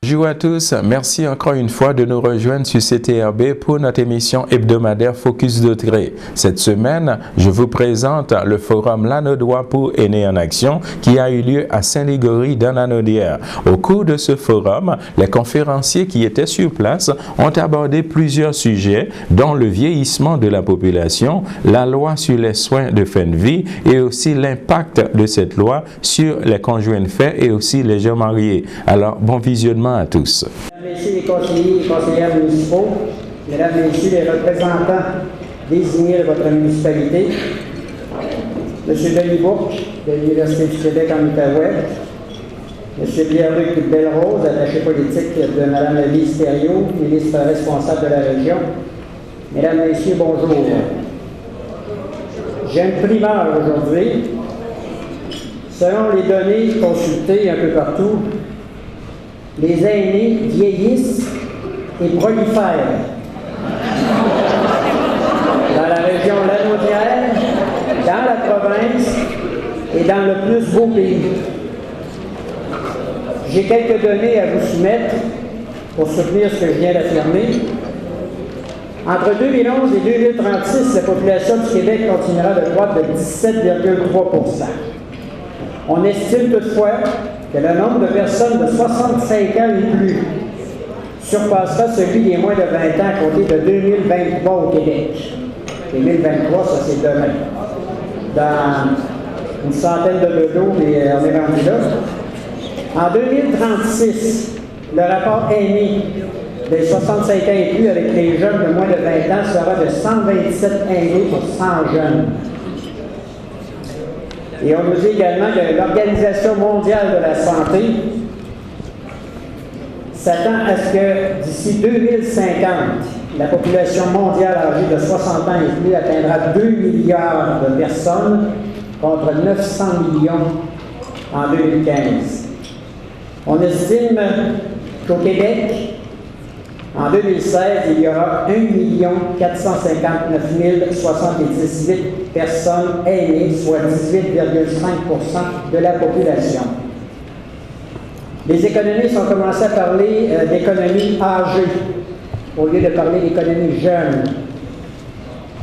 Bonjour à tous, merci encore une fois de nous rejoindre sur CTRB pour notre émission hebdomadaire Focus Dautrey. Cette semaine, je vous présente le forum Lanaudois pour Aînés en Action qui a eu lieu à Saint-Ligory dans la Naudière. Au cours de ce forum, les conférenciers qui étaient sur place ont abordé plusieurs sujets dont le vieillissement de la population, la loi sur les soins de fin de vie et aussi l'impact de cette loi sur les conjoints de fait et aussi les gens mariés. Alors, bon visionnement à tous. Mesdames, Messieurs les conseillers et conseillères municipaux, Mesdames, Messieurs les représentants désignés de votre municipalité, M. Denis Bourque, de l'Université du Québec en Outaouais, M. Pierre-Luc Belrose, attaché politique de Mme Lise Thériault, ministre responsable de la région. Mesdames, Messieurs, bonjour. J'ai une primeur aujourd'hui. Selon les données consultées un peu partout, les aînés vieillissent et prolifèrent. Dans la région Lanaudière, dans la province et dans le plus beau pays. J'ai quelques données à vous soumettre pour soutenir ce que je viens d'affirmer. Entre 2011 et 2036, la population du Québec continuera de croître de 17,3 %. On estime toutefois que le nombre de personnes de 65 ans et plus surpassera celui des moins de 20 ans compté de 2023 au Québec. 2023, ça c'est demain. Dans une centaine de dodos, mais on est rendu là. En 2036, le rapport aîné des 65 ans et plus avec les jeunes de moins de 20 ans sera de 127 aînés pour 100 jeunes. Et on nous dit également que l'Organisation mondiale de la santé s'attend à ce que d'ici 2050, la population mondiale âgée de 60 ans et plus atteindra 2 milliards de personnes contre 900 millions en 2015. On estime qu'au Québec, en 2016, il y aura 1 459 078 personnes aînées, soit 18,5 % de la population. Les économistes ont commencé à parler d'économie âgée, au lieu de parler d'économie jeune.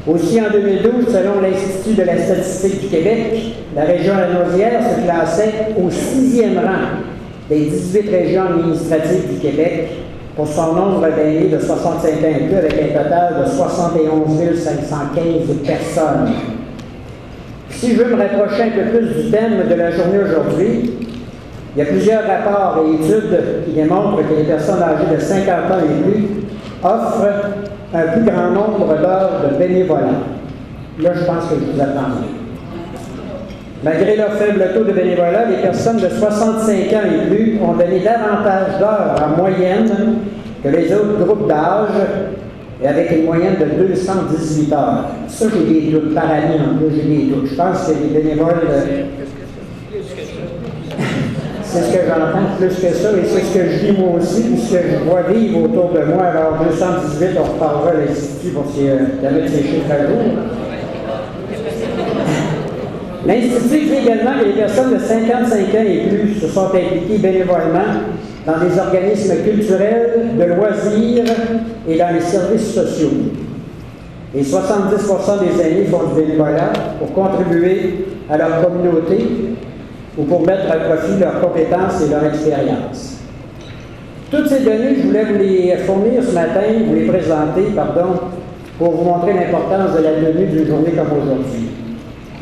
Aussi, en 2012, selon l'Institut de la statistique du Québec, la région Lanaudière se classait au 6e rang des 18 régions administratives du Québec pour son nombre d'aînés de 65 ans et plus, avec un total de 71 515 personnes. Si je veux me rapprocher un peu plus du thème de la journée aujourd'hui, il y a plusieurs rapports et études qui démontrent que les personnes âgées de 50 ans et plus offrent un plus grand nombre d'heures de bénévolat. Là, je pense que je vous attends. Malgré leur faible taux de bénévolat, les personnes de 65 ans et plus ont donné davantage d'heures en moyenne que les autres groupes d'âge, et avec une moyenne de 218 heures. Ça, j'ai des doutes par année, en plus, j'ai des doutes. Je pense que les bénévoles, c'est ce que j'entends plus que ça, et c'est ce que je vis moi aussi, puisque je vois vivre autour de moi. Alors, 218, on reparlera à l'Institut pour mettre ces chiffres à jour. L'Institut dit également que les personnes de 55 ans et plus se sont impliquées bénévolement dans des organismes culturels, de loisirs et dans les services sociaux. Et 70% des aînés font du bénévolat pour contribuer à leur communauté ou pour mettre à profit leurs compétences et leur expérience. Toutes ces données, je voulais vous les fournir ce matin, vous les présenter, pour vous montrer l'importance de la tenue d'une journée comme aujourd'hui.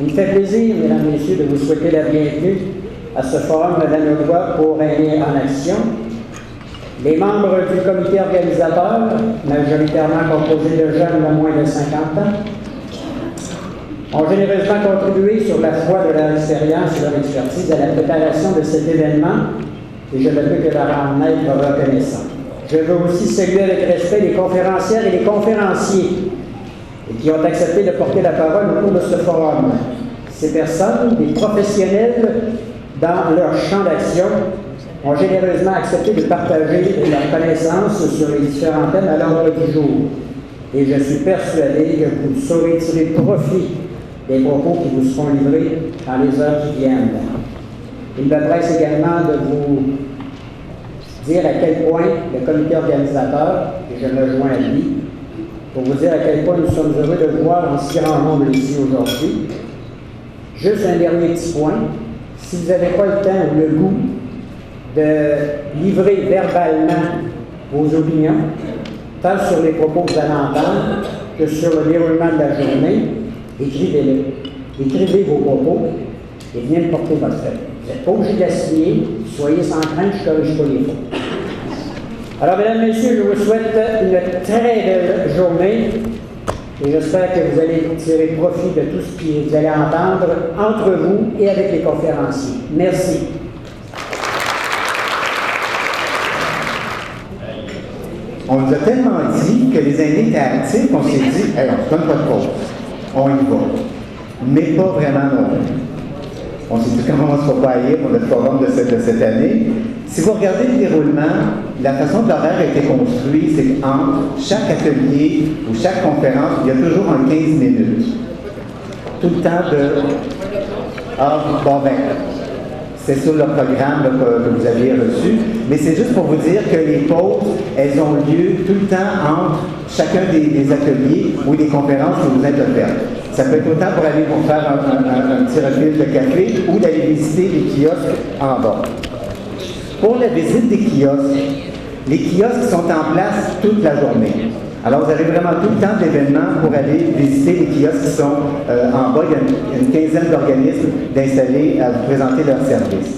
Il me fait plaisir, mesdames et messieurs, de vous souhaiter la bienvenue à ce forum de Lanaudois pour Aînés en Action. Les membres du comité organisateur, majoritairement composés de jeunes de moins de 50 ans, ont généreusement contribué sur la foi de leur expérience et leur expertise à la préparation de cet événement, et je ne peux que leur en être reconnaissant. Je veux aussi saluer avec respect les conférencières et les conférenciers et qui ont accepté de porter la parole au cours de ce forum. Ces personnes, des professionnels dans leur champ d'action, ont généreusement accepté de partager leurs connaissances sur les différents thèmes à l'ordre du jour. Et je suis persuadé que vous saurez tirer profit des propos qui vous seront livrés dans les heures qui viennent. Il me presse également de vous dire à quel point le comité organisateur, et je me joins à lui, pour vous dire à quel point nous sommes heureux de vous voir en si grand nombre ici aujourd'hui. Juste un dernier petit point. Si vous n'avez pas le temps ou le goût de livrer verbalement vos opinions, tant sur les propos que vous allez entendre que sur le déroulement de la journée, écrivez-le. Écrivez vos propos et venez me porter votre feuille. Vous n'êtes pas obligé de la signer, soyez sans crainte, je ne corrige pas les fautes. Alors, mesdames, messieurs, je vous souhaite une très belle journée et j'espère que vous allez tirer profit de tout ce que vous allez entendre entre vous et avec les conférenciers. Merci. On nous a tellement dit que les aînés étaient actifs qu'on s'est dit, hey, on ne se donne pas de pause, on y va. Mais pas vraiment non plus. On s'est dit comment on se va pas haïr pour notre forum de cette année. Si vous regardez le déroulement, la façon dont l'horaire a été construit, c'est qu'entre chaque atelier ou chaque conférence, il y a toujours un 15 minutes. Tout le temps de... Ah, bon ben, c'est sur le programme là, que vous aviez reçu, mais c'est juste pour vous dire que les pauses, elles ont lieu tout le temps entre chacun des ateliers ou des conférences que vous êtes offertes. Ça peut être autant pour aller vous faire un petit refill de café ou d'aller visiter les kiosques en bas. Pour la visite des kiosques, les kiosques sont en place toute la journée. Alors, vous avez vraiment tout le temps d'événements pour aller visiter les kiosques qui sont en bas. Il y a une quinzaine d'organismes d'installer à vous présenter leurs services.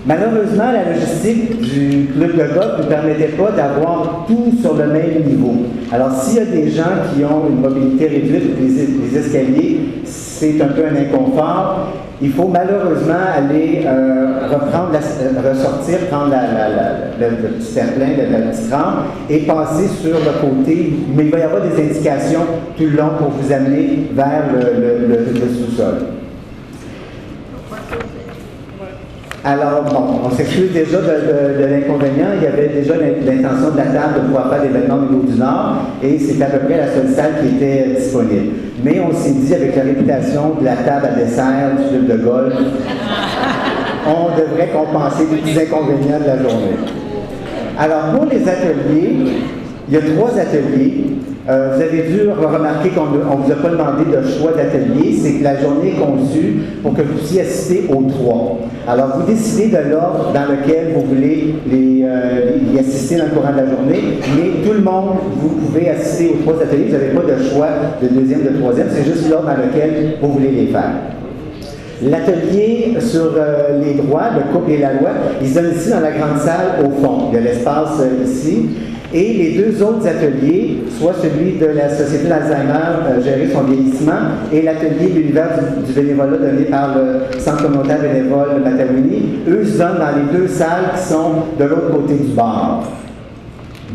Malheureusement, la logistique du club de golf ne permettait pas d'avoir tout sur le même niveau. Alors, s'il y a des gens qui ont une mobilité réduite, les escaliers, c'est un peu un inconfort. Il faut malheureusement aller ressortir, prendre le petit terre-plein, la petite rampe et passer sur le côté. Mais il va y avoir des indications tout le long pour vous amener vers le sous-sol. Alors, bon, on s'excuse déjà de l'inconvénient. Il y avait déjà l'intention de la table de pouvoir faire l'événement au niveau du Nord et c'est à peu près la seule salle qui était disponible. Mais on s'est dit, avec la réputation de la table à dessert du club de golf, on devrait compenser les petits inconvénients de la journée. Alors, pour les ateliers, il y a 3 ateliers. Vous avez dû remarquer qu'on ne vous a pas demandé de choix d'atelier, c'est que la journée est conçue pour que vous puissiez assister aux 3. Alors, vous décidez de l'ordre dans lequel vous voulez y assister dans le courant de la journée, mais tout le monde, vous pouvez assister aux 3 ateliers, vous n'avez pas de choix de deuxième, de troisième, c'est juste l'ordre dans lequel vous voulez les faire. L'atelier sur les droits, le couple et la loi, ils sont ici dans la grande salle au fond. Il y a l'espace ici. Et les 2 autres ateliers, soit celui de la Société d'Alzheimer, gérer son vieillissement, et l'atelier de l'univers du bénévolat donné par le Centre communautaire bénévole Matawini, eux se donnent dans les 2 salles qui sont de l'autre côté du bar.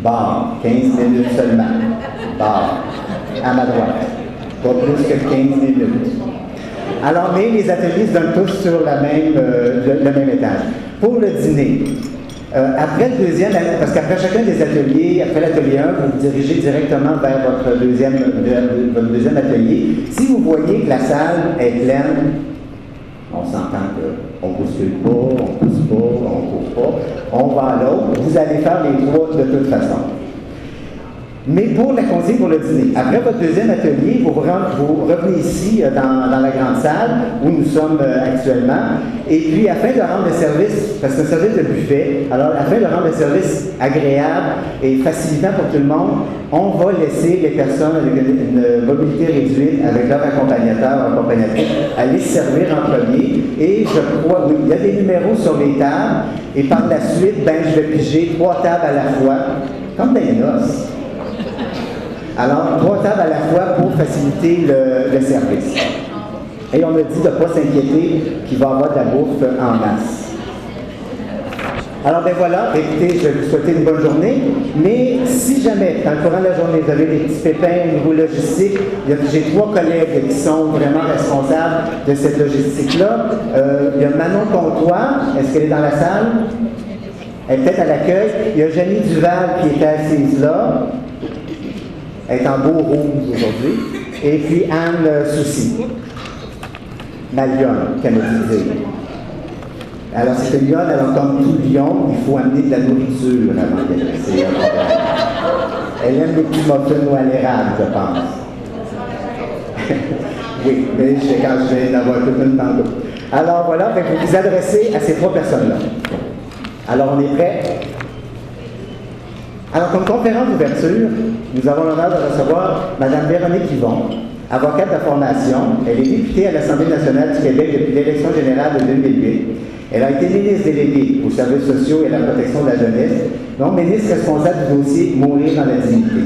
Bar, 15 minutes seulement. Bar, à ma droite. Pas plus que 15 minutes. Alors, mais les ateliers se donnent tous sur le même étage. Pour le dîner, après le deuxième, parce qu'après chacun des ateliers, après l'atelier 1, vous vous dirigez directement vers votre deuxième atelier. Si vous voyez que la salle est pleine, on s'entend qu'on ne bouscule pas, on ne pousse pas, on ne court pas, on va à l'autre, vous allez faire les 3 de toute façon. Mais pour la consigne pour le dîner, après votre deuxième atelier, vous revenez ici dans la grande salle où nous sommes actuellement. Et puis, afin de rendre le service, parce que c'est un service de buffet, alors afin de rendre le service agréable et facilitant pour tout le monde, on va laisser les personnes avec une mobilité réduite, avec leur accompagnateur ou accompagnatrice, aller se servir en premier. Et je crois, oui, il y a des numéros sur les tables. Et par la suite, je vais piger 3 tables à la fois, comme des noces. Alors, 3 tables à la fois pour faciliter le service. Et on a dit de ne pas s'inquiéter qu'il va y avoir de la bouffe en masse. Alors, voilà, écoutez, je vais vous souhaiter une bonne journée, mais si jamais, dans le courant de la journée, vous avez des petits pépins au niveau logistique, j'ai 3 collègues qui sont vraiment responsables de cette logistique-là. Il y a Manon Comtois, est-ce qu'elle est dans la salle? Elle est peut-être à l'accueil. Il y a Jenny Duval qui était assise là. Elle est en beau rouge aujourd'hui. Et puis Anne Soucy. Malion, qu'elle me disait. Alors, c'est une lionne, alors comme tout lion, il faut amener de la nourriture avant d'être dressée. Elle aime les petits muffins ou à l'érable, je pense. Oui, mais quand je vais en avoir tout une tantôt. Alors voilà, vous vous adressez à ces trois personnes-là. Alors, on est prêts? Alors, comme conférence d'ouverture, nous avons l'honneur de recevoir Mme Véronique Yvon, avocate de formation. Elle est députée à l'Assemblée nationale du Québec depuis l'élection générale de 2008. Elle a été ministre déléguée aux services sociaux et à la protection de la jeunesse, donc ministre responsable du dossier Mourir dans la dignité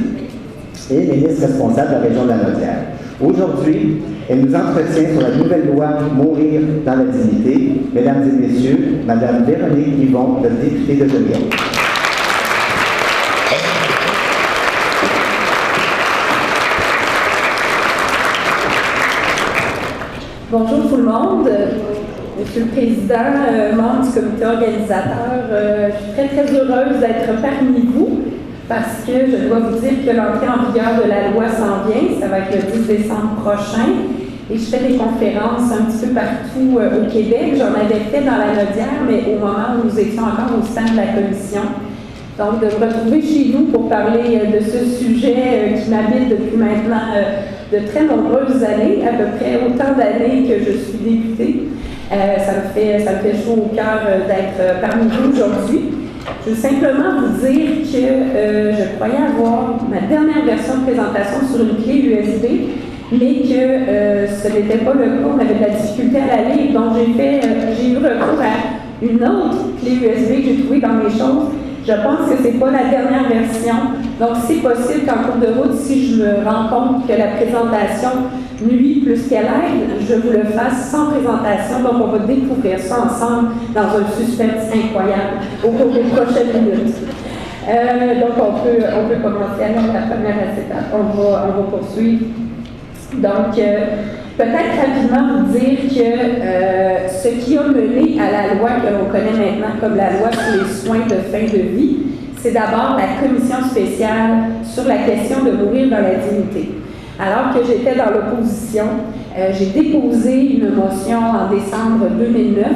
et ministre responsable de la région de la Naudière. Aujourd'hui, elle nous entretient sur la nouvelle loi Mourir dans la dignité. Mesdames et messieurs, Mme Véronique Yvon, notre députée de Joliette. Bonjour tout le monde. Monsieur le Président, membre du comité organisateur, je suis très très heureuse d'être parmi vous parce que je dois vous dire que l'entrée en vigueur de la loi s'en vient, ça va être le 10 décembre prochain, et je fais des conférences un petit peu partout au Québec. J'en avais fait dans la Naudière, mais au moment où nous étions encore au sein de la commission. Donc de me retrouver chez nous pour parler de ce sujet qui m'habite depuis maintenant de très nombreuses années, à peu près autant d'années que je suis députée. Ça me fait chaud au cœur d'être parmi vous aujourd'hui. Je veux simplement vous dire que je croyais avoir ma dernière version de présentation sur une clé USB, mais que ce n'était pas le cas. On avait de la difficulté à la lire, donc j'ai eu recours à une autre clé USB que j'ai trouvée dans mes choses. Je pense que ce n'est pas la dernière version. Donc, c'est possible qu'en cours de route, si je me rends compte que la présentation nuit plus qu'elle aide, je vous le fasse sans présentation. Donc, on va découvrir ça ensemble dans un suspense incroyable au cours des prochaines minutes. Donc, on peut commencer avec la première étape. On va poursuivre. Donc, peut-être rapidement vous dire que ce qui a mené à la loi que l'on connaît maintenant comme la loi sur les soins de fin de vie, c'est d'abord la commission spéciale sur la question de mourir dans la dignité. Alors que j'étais dans l'opposition, j'ai déposé une motion en décembre 2009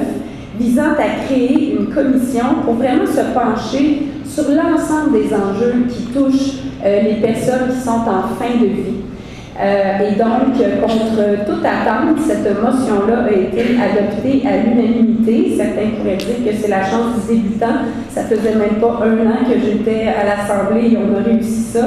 visant à créer une commission pour vraiment se pencher sur l'ensemble des enjeux qui touchent les personnes qui sont en fin de vie. Et donc, contre toute attente, cette motion-là a été adoptée à l'unanimité. Certains pourraient dire que c'est la chance du débutant. Ça faisait même pas un an que j'étais à l'Assemblée et on a réussi ça.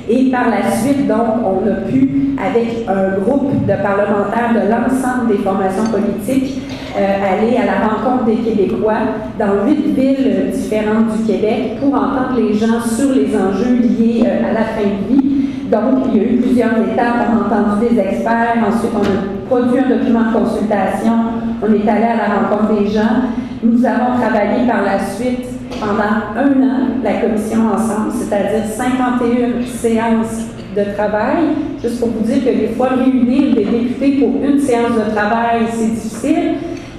Et par la suite, donc, on a pu, avec un groupe de parlementaires de l'ensemble des formations politiques, aller à la rencontre des Québécois dans 8 villes différentes du Québec pour entendre les gens sur les enjeux liés à la fin de vie. Donc, il y a eu plusieurs étapes. On a entendu des experts. Ensuite, on a produit un document de consultation. On est allé à la rencontre des gens. Nous avons travaillé par la suite pendant un an, la commission ensemble, c'est-à-dire 51 séances de travail. Juste pour vous dire que des fois, réunir des députés pour une séance de travail, c'est difficile.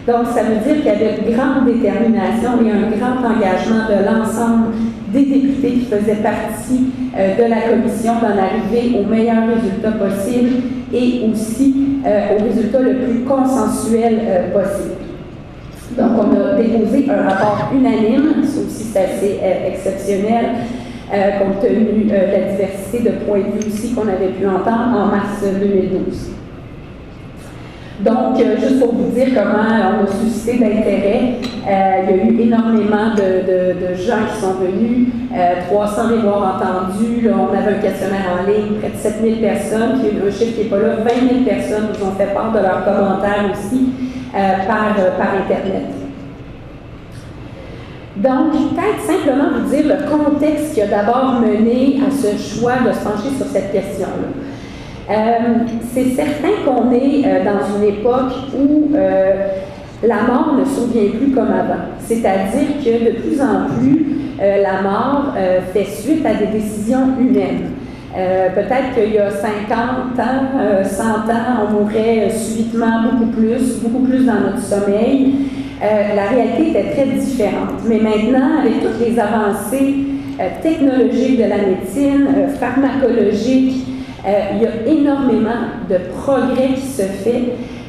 Donc, ça veut dire qu'il y avait une grande détermination et un grand engagement de l'ensemble des députés qui faisaient partie de la commission d'en arriver au meilleur résultat possible et aussi au résultat le plus consensuel possible. Donc, on a déposé un rapport unanime, ça aussi c'est assez exceptionnel, compte tenu de la diversité de points de vue aussi qu'on avait pu entendre en mars 2012. Donc, juste pour vous dire comment on a suscité d'intérêt, il y a eu énormément de gens qui sont venus, 300 mémoires entendues, là, on avait un questionnaire en ligne, près de 7000 personnes, puis un chiffre qui n'est pas là, 20 000 personnes nous ont fait part de leurs commentaires aussi par Internet. Donc, peut-être simplement vous dire le contexte qui a d'abord mené à ce choix de se pencher sur cette question-là. C'est certain qu'on est dans une époque où la mort ne survient plus comme avant. C'est-à-dire que de plus en plus, la mort fait suite à des décisions humaines. Peut-être qu'il y a 50 ans, 100 ans, on mourrait subitement beaucoup plus dans notre sommeil. La réalité était très différente. Mais maintenant, avec toutes les avancées technologiques de la médecine, pharmacologiques, il y a énormément de progrès qui se fait,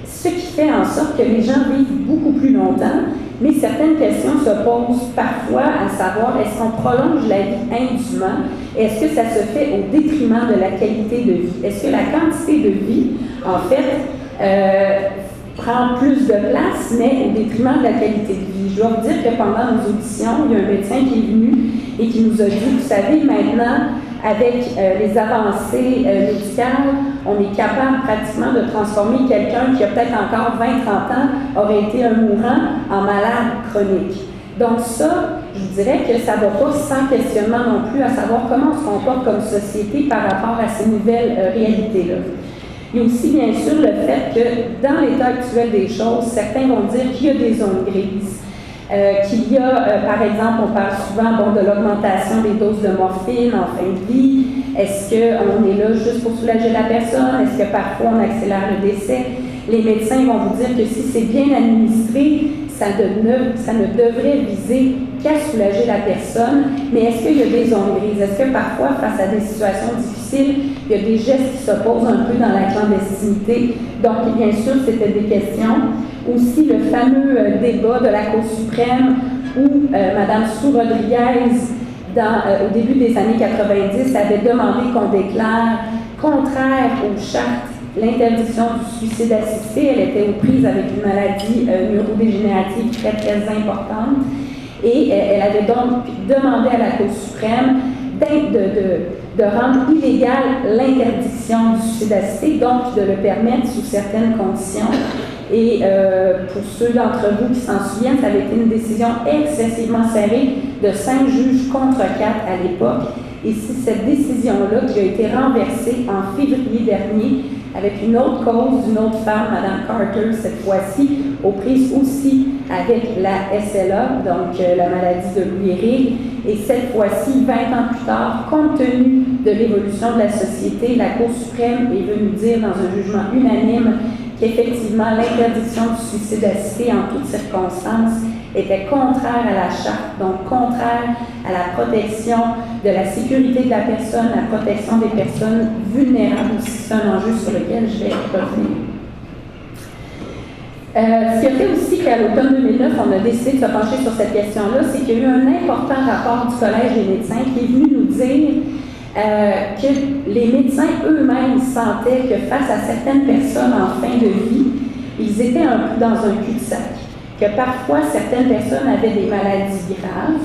ce qui fait en sorte que les gens vivent beaucoup plus longtemps mais certaines questions se posent parfois à savoir, est-ce qu'on prolonge la vie indûment? Est-ce que ça se fait au détriment de la qualité de vie? Est-ce que la quantité de vie, en fait, prend plus de place, mais au détriment de la qualité de vie? Je dois vous dire que pendant nos auditions, il y a un médecin qui est venu et qui nous a dit, vous savez, maintenant, avec les avancées médicales, on est capable pratiquement de transformer quelqu'un qui a peut-être encore 20-30 ans, aurait été un mourant, en malade chronique. Donc ça, je dirais que ça ne va pas sans questionnement non plus à savoir comment on se comporte comme société par rapport à ces nouvelles réalités-là. Il y a aussi bien sûr le fait que dans l'état actuel des choses, certains vont dire qu'il y a des zones grises. Qu'il y a, par exemple, on parle souvent de l'augmentation des doses de morphine en fin de vie. Est-ce qu'on est là juste pour soulager la personne? Est-ce que parfois on accélère le décès? Les médecins vont vous dire que si c'est bien administré, ça ne devrait viser qu'à soulager la personne. Mais est-ce qu'il y a des zones grises? Est-ce que parfois, face à des situations difficiles, il y a des gestes qui s'opposent un peu dans la clandestinité? Donc, bien sûr, c'était des questions. Aussi, le fameux débat de la Cour suprême où Mme Sue Rodriguez, au début des années 90, avait demandé qu'on déclare contraire aux chartes l'interdiction du suicide assisté. Elle était aux prises avec une maladie neurodégénérative très, très importante. Et elle avait donc demandé à la Cour suprême de rendre illégale l'interdiction du suicide assisté, donc de le permettre sous certaines conditions. Et pour ceux d'entre vous qui s'en souviennent, ça avait été une décision excessivement serrée de 5 juges contre 4 à l'époque. Et c'est cette décision-là qui a été renversée en février dernier avec une autre cause d'une autre femme, Mme Carter, cette fois-ci, aux prises aussi avec la SLA, donc la maladie de Lou Gehrig. Et cette fois-ci, 20 ans plus tard, compte tenu de l'évolution de la société, la Cour suprême est venue dire dans un jugement unanime qu'effectivement l'interdiction du suicide assisté en toutes circonstances était contraire à la charte, donc contraire à la protection de la sécurité de la personne, la protection des personnes vulnérables aussi. C'est un enjeu sur lequel je vais revenir. Ce qui a fait aussi qu'à l'automne 2009, on a décidé de se pencher sur cette question-là, c'est qu'il y a eu un important rapport du Collège des médecins qui est venu nous dire que les médecins eux-mêmes sentaient que face à certaines personnes en fin de vie, ils étaient un peu dans un cul-de-sac, que parfois certaines personnes avaient des maladies graves,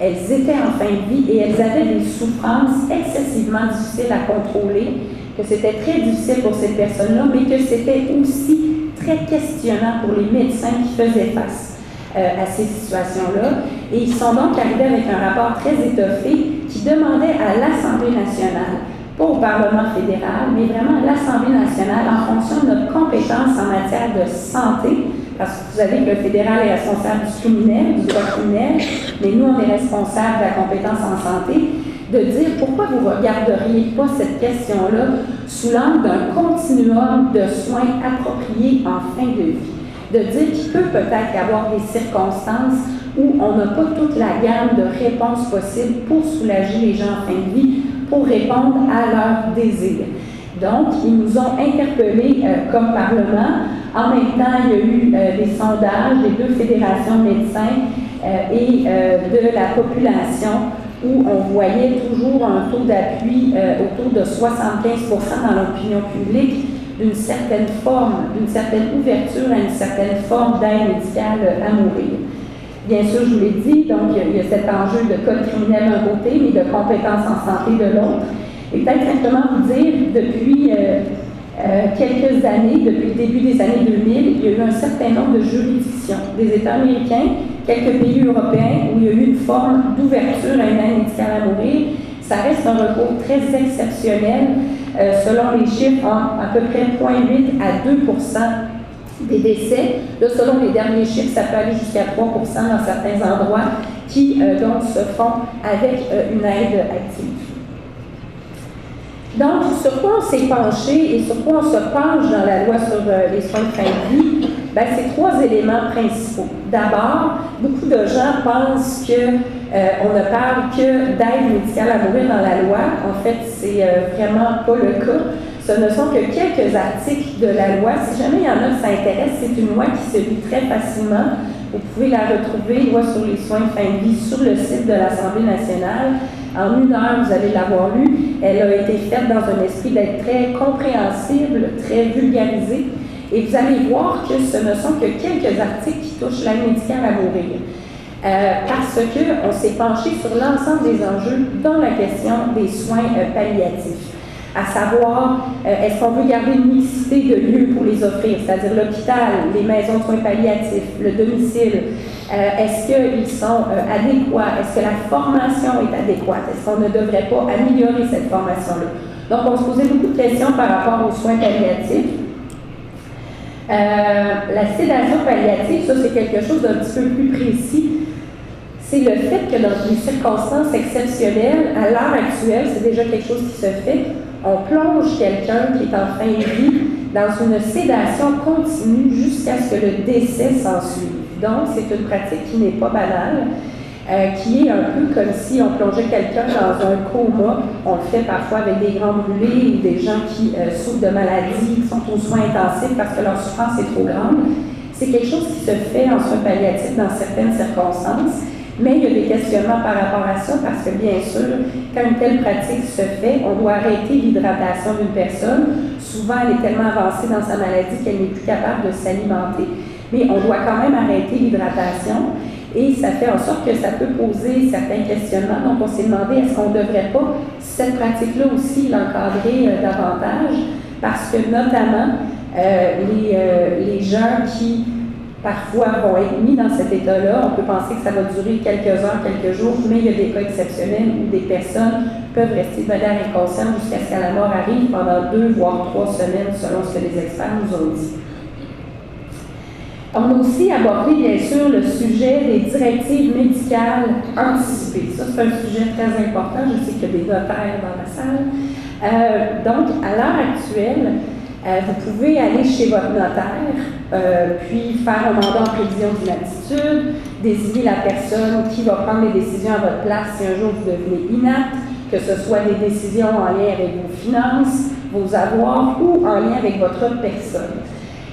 elles étaient en fin de vie et elles avaient des souffrances excessivement difficiles à contrôler, que c'était très difficile pour ces personnes-là, mais que c'était aussi très questionnant pour les médecins qui faisaient face à ces situations-là. Et ils sont donc arrivés avec un rapport très étoffé qui demandait à l'Assemblée nationale, pas au Parlement fédéral, mais vraiment à l'Assemblée nationale, en fonction de notre compétence en matière de santé, parce que vous savez que le fédéral est responsable du criminel, du droit criminel, mais nous, on est responsable de la compétence en santé, de dire pourquoi vous ne regarderiez pas cette question-là sous l'angle d'un continuum de soins appropriés en fin de vie. De dire qu'il peut peut-être y avoir des circonstances où on n'a pas toute la gamme de réponses possibles pour soulager les gens en fin de vie, pour répondre à leurs désirs. Donc, ils nous ont interpellés comme Parlement. En même temps, il y a eu des sondages des 2 fédérations de médecins et de la population où on voyait toujours un taux d'appui autour de 75% dans l'opinion publique, d'une certaine forme, d'une certaine ouverture à une certaine forme d'aide médicale à mourir. Bien sûr, je vous l'ai dit, donc il y a cet enjeu de code criminel d'un côté, mais de compétences en santé de l'autre. Et peut-être simplement vous dire, depuis quelques années, depuis le début des années 2000, il y a eu un certain nombre de juridictions des États américains, quelques pays européens, où il y a eu une forme d'ouverture à une aide médicale à mourir. Ça reste un recours très exceptionnel. Selon les chiffres, à peu près 0,8 à 2% des décès. Là, selon les derniers chiffres, ça peut aller jusqu'à 3% dans certains endroits qui donc se font avec une aide active. Donc, sur quoi on s'est penché et sur quoi on se penche dans la loi sur les soins de fin de vie, c'est 3 éléments principaux. D'abord, beaucoup de gens pensent qu'on ne parle que d'aide médicale à mourir dans la loi. En fait, c'est vraiment pas le cas. Ce ne sont que quelques articles de la loi. Si jamais il y en a qui s'intéressent, c'est une loi qui se lit très facilement. Vous pouvez la retrouver, loi sur les soins de fin de vie, sur le site de l'Assemblée nationale. En 1 heure, vous allez l'avoir lue. Elle a été faite dans un esprit d'être très compréhensible, très vulgarisée. Et vous allez voir que ce ne sont que quelques articles qui touchent l'aide médicale à mourir. Parce qu'on s'est penché sur l'ensemble des enjeux, dont la question des soins palliatifs. À savoir, est-ce qu'on veut garder une mixité de lieux pour les offrir, c'est-à-dire l'hôpital, les maisons de soins palliatifs, le domicile, est-ce qu'ils sont adéquats, est-ce que la formation est adéquate, est-ce qu'on ne devrait pas améliorer cette formation-là? Donc, on se posait beaucoup de questions par rapport aux soins palliatifs. La sédation palliative, ça c'est quelque chose d'un petit peu plus précis. C'est le fait que dans des circonstances exceptionnelles, à l'heure actuelle, c'est déjà quelque chose qui se fait, on plonge quelqu'un qui est en fin de vie dans une sédation continue jusqu'à ce que le décès s'ensuive. Donc, c'est une pratique qui n'est pas banale, qui est un peu comme si on plongeait quelqu'un dans un coma. On le fait parfois avec des grands brûlés ou des gens qui souffrent de maladies, qui sont aux soins intensifs parce que leur souffrance est trop grande. C'est quelque chose qui se fait en soins palliatifs dans certaines circonstances. Mais il y a des questionnements par rapport à ça parce que, bien sûr, quand une telle pratique se fait, on doit arrêter l'hydratation d'une personne. Souvent, elle est tellement avancée dans sa maladie qu'elle n'est plus capable de s'alimenter. Mais on doit quand même arrêter l'hydratation et ça fait en sorte que ça peut poser certains questionnements. Donc, on s'est demandé, est-ce qu'on ne devrait pas, cette pratique-là aussi, l'encadrer davantage? Parce que, notamment, les gens qui parfois vont être mis dans cet état-là. On peut penser que ça va durer quelques heures, quelques jours, mais il y a des cas exceptionnels où des personnes peuvent rester de manière inconsciente jusqu'à ce que la mort arrive pendant 2 voire 3 semaines, selon ce que les experts nous ont dit. On a aussi abordé, bien sûr, le sujet des directives médicales anticipées. Ça, c'est un sujet très important. Je sais qu'il y a des notaires dans la salle. Donc, à l'heure actuelle, vous pouvez aller chez votre notaire, puis faire un mandat en prévision d'inaptitude, désigner la personne qui va prendre les décisions à votre place si un jour vous devenez inapte, que ce soit des décisions en lien avec vos finances, vos avoirs ou en lien avec votre personne.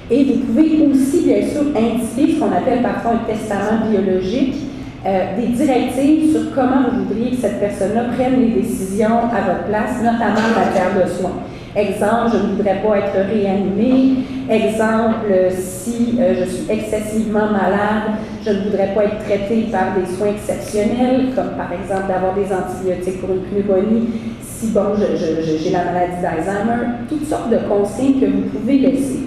Et vous pouvez aussi, bien sûr, indiquer ce qu'on appelle parfois un testament biologique, des directives sur comment vous voudriez que cette personne-là prenne les décisions à votre place, notamment en matière de soins. Exemple, je ne voudrais pas être réanimée. Exemple, si je suis excessivement malade, je ne voudrais pas être traitée par des soins exceptionnels, comme par exemple d'avoir des antibiotiques pour une pneumonie, si bon, j'ai la maladie d'Alzheimer, toutes sortes de consignes que vous pouvez laisser.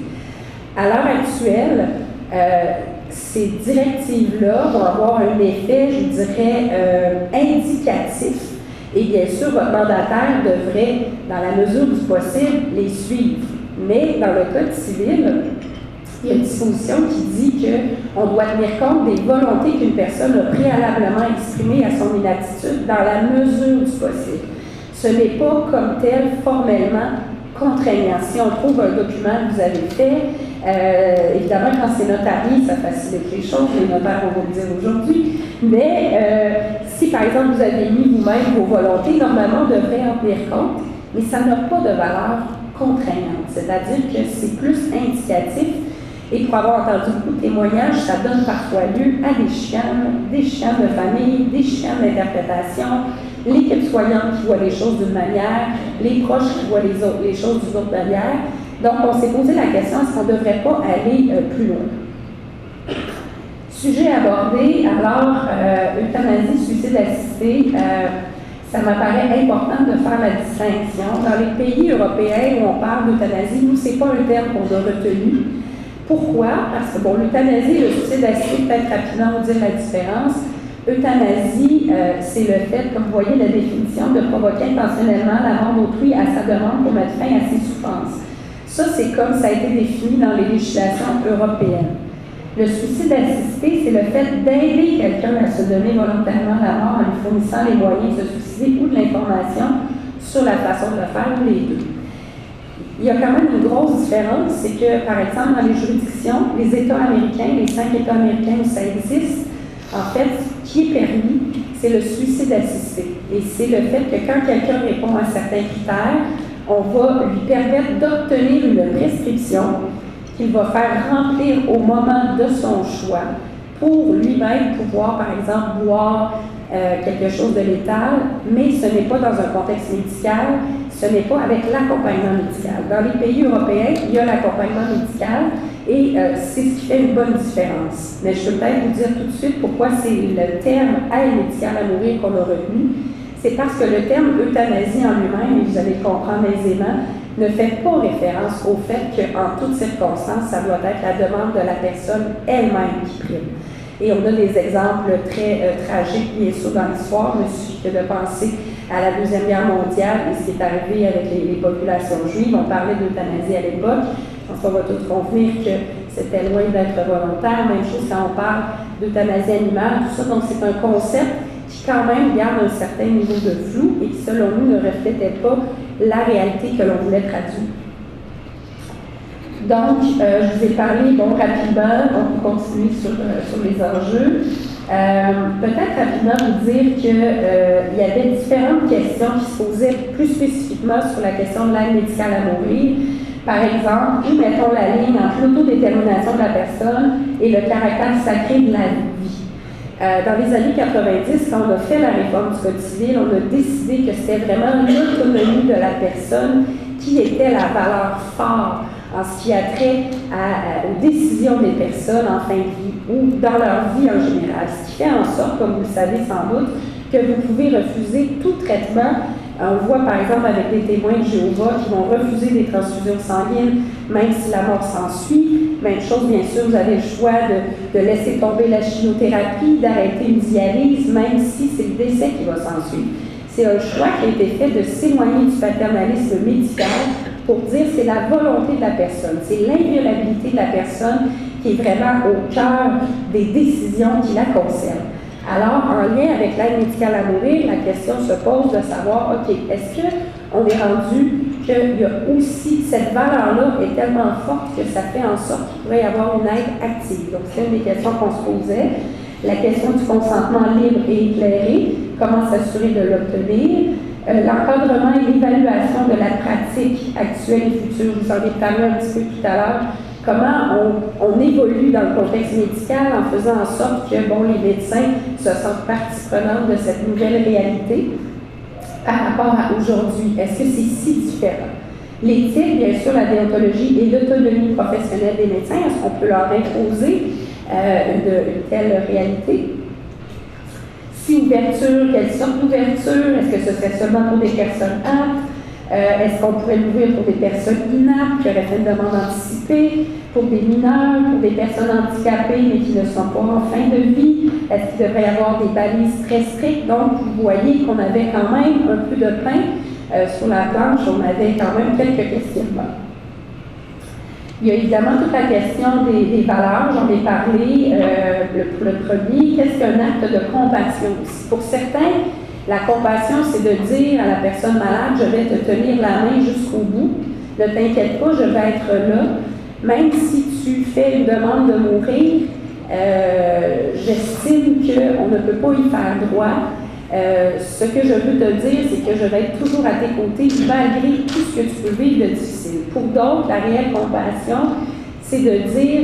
À l'heure actuelle, ces directives-là vont avoir un effet, je dirais, indicatif. Et bien sûr, votre mandataire devrait, dans la mesure du possible, les suivre. Mais dans le code civil, il y a une disposition qui dit qu'on doit tenir compte des volontés qu'une personne a préalablement exprimées à son inaptitude dans la mesure du possible. Ce n'est pas comme tel formellement contraignant. Si on trouve un document que vous avez fait, évidemment, quand c'est notarié, ça facilite les choses, les notaires vont vous le dire aujourd'hui, mais si par exemple vous avez mis vous-même vos volontés, normalement on devrait en tenir compte, mais ça n'a pas de valeur contraignante, c'est-à-dire que c'est plus indicatif. Et pour avoir entendu beaucoup de témoignages, ça donne parfois lieu à des chicanes de famille, des chicanes d'interprétation, l'équipe soignante qui voit les choses d'une manière, les proches qui voient les choses d'une autre manière. Donc, on s'est posé la question, est-ce qu'on ne devrait pas aller plus loin? Sujet abordé, alors, euthanasie, suicide assisté, ça m'apparaît important de faire la distinction. Dans les pays européens où on parle d'euthanasie, nous, ce n'est pas un terme qu'on a retenu. Pourquoi? Parce que, bon, l'euthanasie et le suicide assisté, peut-être rapidement vous dire la différence. Euthanasie, c'est le fait, comme vous voyez la définition, de provoquer intentionnellement la mort d'autrui à sa demande pour mettre fin à ses souffrances. Ça, c'est comme ça a été défini dans les législations européennes. Le suicide assisté, c'est le fait d'aider quelqu'un à se donner volontairement la mort en lui fournissant les moyens de se suicider ou de l'information sur la façon de le faire, ou les deux. Il y a quand même une grosse différence, c'est que, par exemple, dans les juridictions, les États américains, les 5 États américains où ça existe, en fait, ce qui est permis, c'est le suicide assisté. Et c'est le fait que quand quelqu'un répond à certains critères, on va lui permettre d'obtenir une prescription qu'il va faire remplir au moment de son choix, pour lui-même pouvoir, par exemple, boire quelque chose de létal, mais ce n'est pas dans un contexte médical, ce n'est pas avec l'accompagnement médical. Dans les pays européens, il y a l'accompagnement médical et c'est ce qui fait une bonne différence. Mais je peux peut-être vous dire tout de suite pourquoi c'est le terme aide médicale à mourir qu'on a retenu. C'est parce que le terme euthanasie en lui-même, et vous allez le comprendre aisément, ne fait pas référence au fait qu'en toutes circonstances, ça doit être la demande de la personne elle-même qui prime. Et on a des exemples très tragiques, bien sûr, dans l'histoire. Il suffit de penser à la Deuxième Guerre mondiale et ce qui est arrivé avec les populations juives. On parlait d'euthanasie à l'époque. Je pense qu'on va tous convenir que c'était loin d'être volontaire. Même chose quand on parle d'euthanasie animale, tout ça. Donc, c'est un concept qui, quand même, garde un certain niveau de flou et qui, selon nous, ne reflétait pas la réalité que l'on voulait traduire. Donc, je vous ai parlé, rapidement, on peut continuer sur les enjeux. Peut-être rapidement vous dire qu'il y avait différentes questions qui se posaient plus spécifiquement sur la question de l'aide médicale à mourir. Par exemple, où mettons la ligne entre l'autodétermination de la personne et le caractère sacré de la vie? Dans les années 90, quand on a fait la réforme du Code civil, on a décidé que c'était vraiment l'autonomie de la personne qui était la valeur forte en ce qui a trait aux décisions des personnes en fin de vie ou dans leur vie en général. Ce qui fait en sorte, comme vous le savez sans doute, que vous pouvez refuser tout traitement. On voit par exemple avec des témoins de Jéhovah qui vont refuser des transfusions sanguines, même si la mort s'ensuit. Même chose, bien sûr, vous avez le choix de laisser tomber la chimiothérapie, d'arrêter une dialyse, même si c'est le décès qui va s'ensuivre. C'est un choix qui a été fait de s'éloigner du paternalisme médical pour dire c'est la volonté de la personne, c'est l'inviolabilité de la personne qui est vraiment au cœur des décisions qui la concernent. Alors, en lien avec l'aide médicale à mourir, la question se pose de savoir, OK, est-ce qu'on est rendu qu'il y a aussi, cette valeur-là est tellement forte que ça fait en sorte qu'il pourrait y avoir une aide active. Donc, c'est une des questions qu'on se posait. La question du consentement libre et éclairé, comment s'assurer de l'obtenir. L'encadrement et l'évaluation de la pratique actuelle et future, vous en avez parlé un petit peu tout à l'heure, comment on évolue dans le contexte médical en faisant en sorte que les médecins se sentent partie prenante de cette nouvelle réalité par rapport à aujourd'hui. Est-ce que c'est si différent? L'éthique, bien sûr, la déontologie et l'autonomie professionnelle des médecins, est-ce qu'on peut leur imposer une telle réalité? Si ouverture, quelle sorte d'ouverture? Est-ce que ce serait seulement pour des personnes aptes? Est-ce qu'on pourrait l'ouvrir pour des personnes inaptes qui auraient fait une demande anticipée, pour des mineurs, pour des personnes handicapées mais qui ne sont pas en fin de vie? Est-ce qu'il devrait y avoir des balises très strictes? Donc, vous voyez qu'on avait quand même un peu de pain sur la planche, on avait quand même quelques questionnements. Il y a évidemment toute la question des valeurs, j'en ai parlé. Le premier, qu'est-ce qu'un acte de compassion? Pour certains, la compassion, c'est de dire à la personne malade, je vais te tenir la main jusqu'au bout, ne t'inquiète pas, je vais être là. Même si tu fais une demande de mourir, j'estime qu'on ne peut pas y faire droit. Ce que je veux te dire, c'est que je vais être toujours à tes côtés malgré tout ce que tu peux vivre de difficile. Pour d'autres, la réelle compassion, c'est de dire,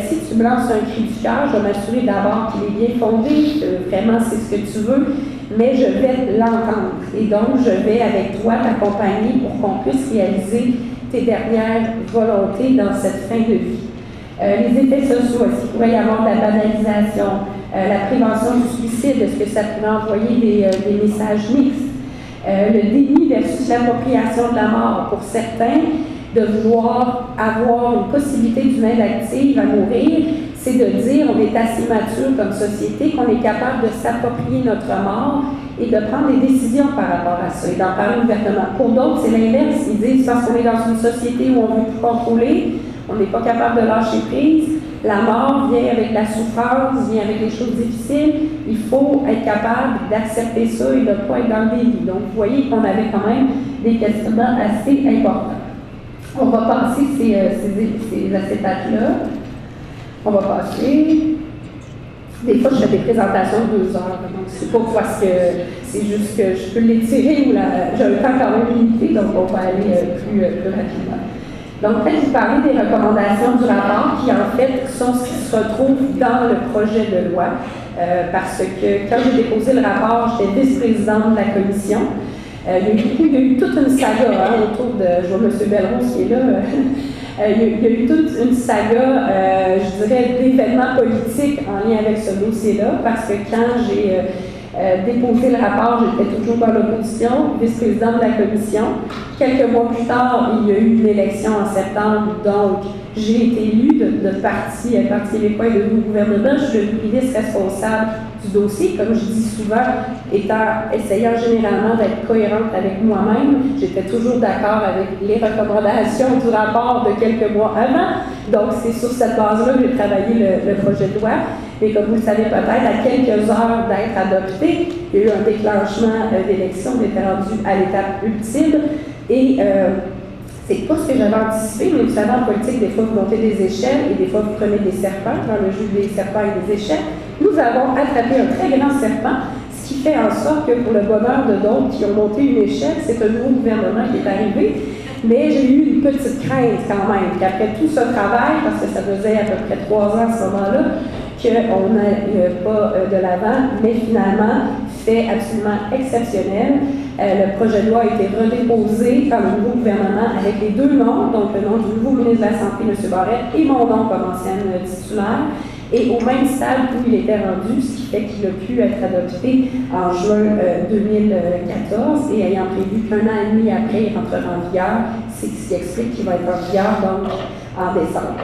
si tu me lances un cri du cœur, je vais m'assurer d'abord qu'il est bien fondé, que vraiment c'est ce que tu veux, mais je vais l'entendre. Et donc, je vais avec toi t'accompagner pour qu'on puisse réaliser tes dernières volontés dans cette fin de vie. Les effets sociaux, est-ce qu'il pourrait y avoir de la banalisation, la prévention du suicide, est-ce que ça pourrait envoyer des messages mixtes, le déni versus l'appropriation de la mort. Pour certains, de vouloir avoir une possibilité d'une aide active à mourir, c'est de dire on est assez mature comme société qu'on est capable de s'approprier notre mort et de prendre des décisions par rapport à ça et d'en parler ouvertement. Pour d'autres, c'est l'inverse. Ils disent parce qu'on est dans une société où on veut tout contrôler, on n'est pas capable de lâcher prise, la mort vient avec la souffrance, vient avec des choses difficiles, il faut être capable d'accepter ça et de ne pas être dans le déni. Donc, vous voyez qu'on avait quand même des questionnements assez importants. On va passer ces acétates-là. On va passer. Des fois, je fais des présentations de 2 heures, donc c'est pas parce que c'est juste que je peux l'étirer ou j'ai le temps quand même limité, donc on va aller plus rapidement. Donc, peut-être vous parler des recommandations du rapport qui, en fait, sont ce qui se retrouve dans le projet de loi. Parce que quand j'ai déposé le rapport, j'étais vice-présidente de la commission. Il y a eu toute une saga autour de, je vois M. Belrose qui est là, il y a eu toute une saga, je dirais, d'événements politiques en lien avec ce dossier-là, parce que quand j'ai déposé le rapport, j'étais toujours dans l'opposition, vice-présidente de la commission. Quelques mois plus tard, il y a eu une élection en septembre, donc j'ai été élue de Parti québécois et de nouveau gouvernement. Je suis le ministre responsable du dossier, comme je dis souvent, essayant généralement d'être cohérente avec moi-même. J'étais toujours d'accord avec les recommandations du rapport de quelques mois avant. Donc, c'est sur cette base-là que j'ai travaillé le projet de loi. Mais comme vous le savez peut-être, à quelques heures d'être adopté, il y a eu un déclenchement d'élection, on était rendu à l'étape ultime. Et c'est pas ce que j'avais anticipé, mais vous savez, en politique, des fois, vous montez des échelles et des fois, vous prenez des serpents, dans le jeu des serpents et des échelles. Nous avons attrapé un très grand serpent, ce qui fait en sorte que pour le bonheur de d'autres qui ont monté une échelle, c'est un nouveau gouvernement qui est arrivé. Mais j'ai eu une petite crainte quand même qu'après tout ce travail, parce que ça faisait à peu près 3 ans à ce moment-là, qu'on n'allait pas de l'avant, mais finalement, fait absolument exceptionnel. Le projet de loi a été redéposé par le nouveau gouvernement avec les 2 noms, donc le nom du nouveau ministre de la Santé, M. Barrette, et mon nom comme ancienne titulaire, et au même stade où il était rendu, ce qui fait qu'il a pu être adopté en juin 2014, et ayant prévu qu'1 an et demi après, il rentrera en vigueur, c'est ce qui explique qu'il va être en vigueur donc en décembre.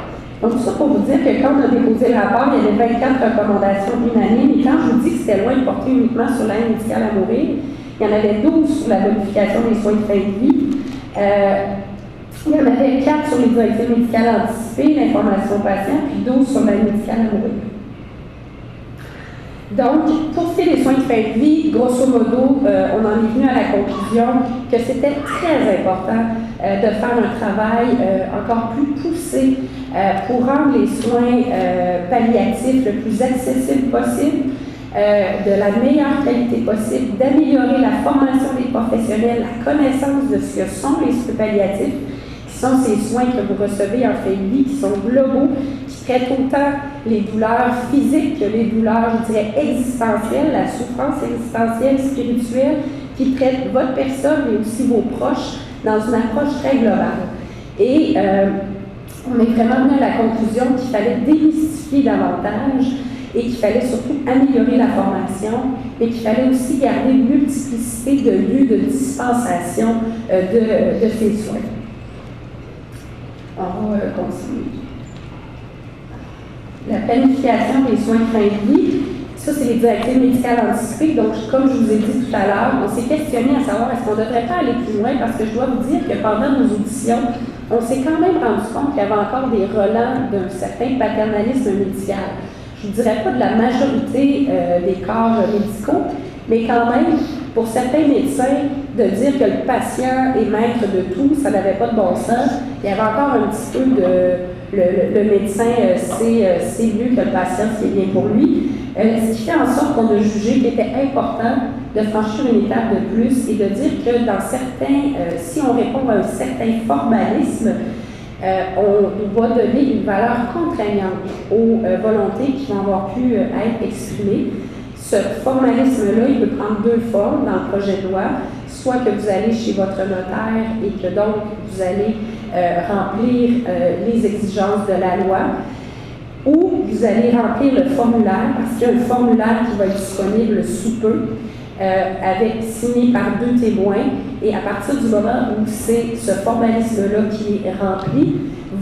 Donc, tout ça pour vous dire que quand on a déposé le rapport, il y avait 24 recommandations unanimes. Et quand je vous dis que c'était loin de porter uniquement sur l'aide médicale à mourir, il y en avait 12 sur la modification des soins de fin de vie. Il y en avait 4 sur les directives médicales anticipées, l'information patient, puis 12 sur l'aide médicale à mourir. Donc, pour ce qui est des soins de fin de vie, grosso modo, on en est venu à la conclusion que c'était très important de faire un travail encore plus poussé pour rendre les soins palliatifs le plus accessible possible, de la meilleure qualité possible, d'améliorer la formation des professionnels, la connaissance de ce que sont les soins palliatifs, qui sont ces soins que vous recevez en fin de vie, qui sont globaux, qui traitent autant les douleurs physiques que les douleurs, je dirais, existentielles, la souffrance existentielle, spirituelle, qui traitent votre personne mais aussi vos proches dans une approche très globale. Et on est vraiment venu à la conclusion qu'il fallait démystifier davantage et qu'il fallait surtout améliorer la formation et qu'il fallait aussi garder une multiplicité de lieux de dispensation de ces soins. On va continuer. La planification des soins de fin de vie, ça c'est les directives médicales anticipées. Donc, comme je vous ai dit tout à l'heure, on s'est questionné à savoir est-ce qu'on ne devrait pas aller plus loin parce que je dois vous dire que pendant nos auditions, on s'est quand même rendu compte qu'il y avait encore des relents d'un certain paternalisme médical. Je ne dirais pas de la majorité des corps médicaux, mais quand même, pour certains médecins, de dire que le patient est maître de tout, ça n'avait pas de bon sens. Il y avait encore un petit peu de le médecin sait mieux que le patient, ce qui est bien pour lui. Ce qui fait en sorte qu'on a jugé qu'il était important de franchir une étape de plus et de dire que dans certains, si on répond à un certain formalisme, on va donner une valeur contraignante aux volontés qui vont avoir pu être exprimées. Ce formalisme-là, il peut prendre 2 formes dans le projet de loi, soit que vous allez chez votre notaire et que donc vous allez remplir les exigences de la loi, ou vous allez remplir le formulaire, parce qu'il y a un formulaire qui va être disponible sous peu, signé par 2 témoins, et à partir du moment où c'est ce formalisme-là qui est rempli,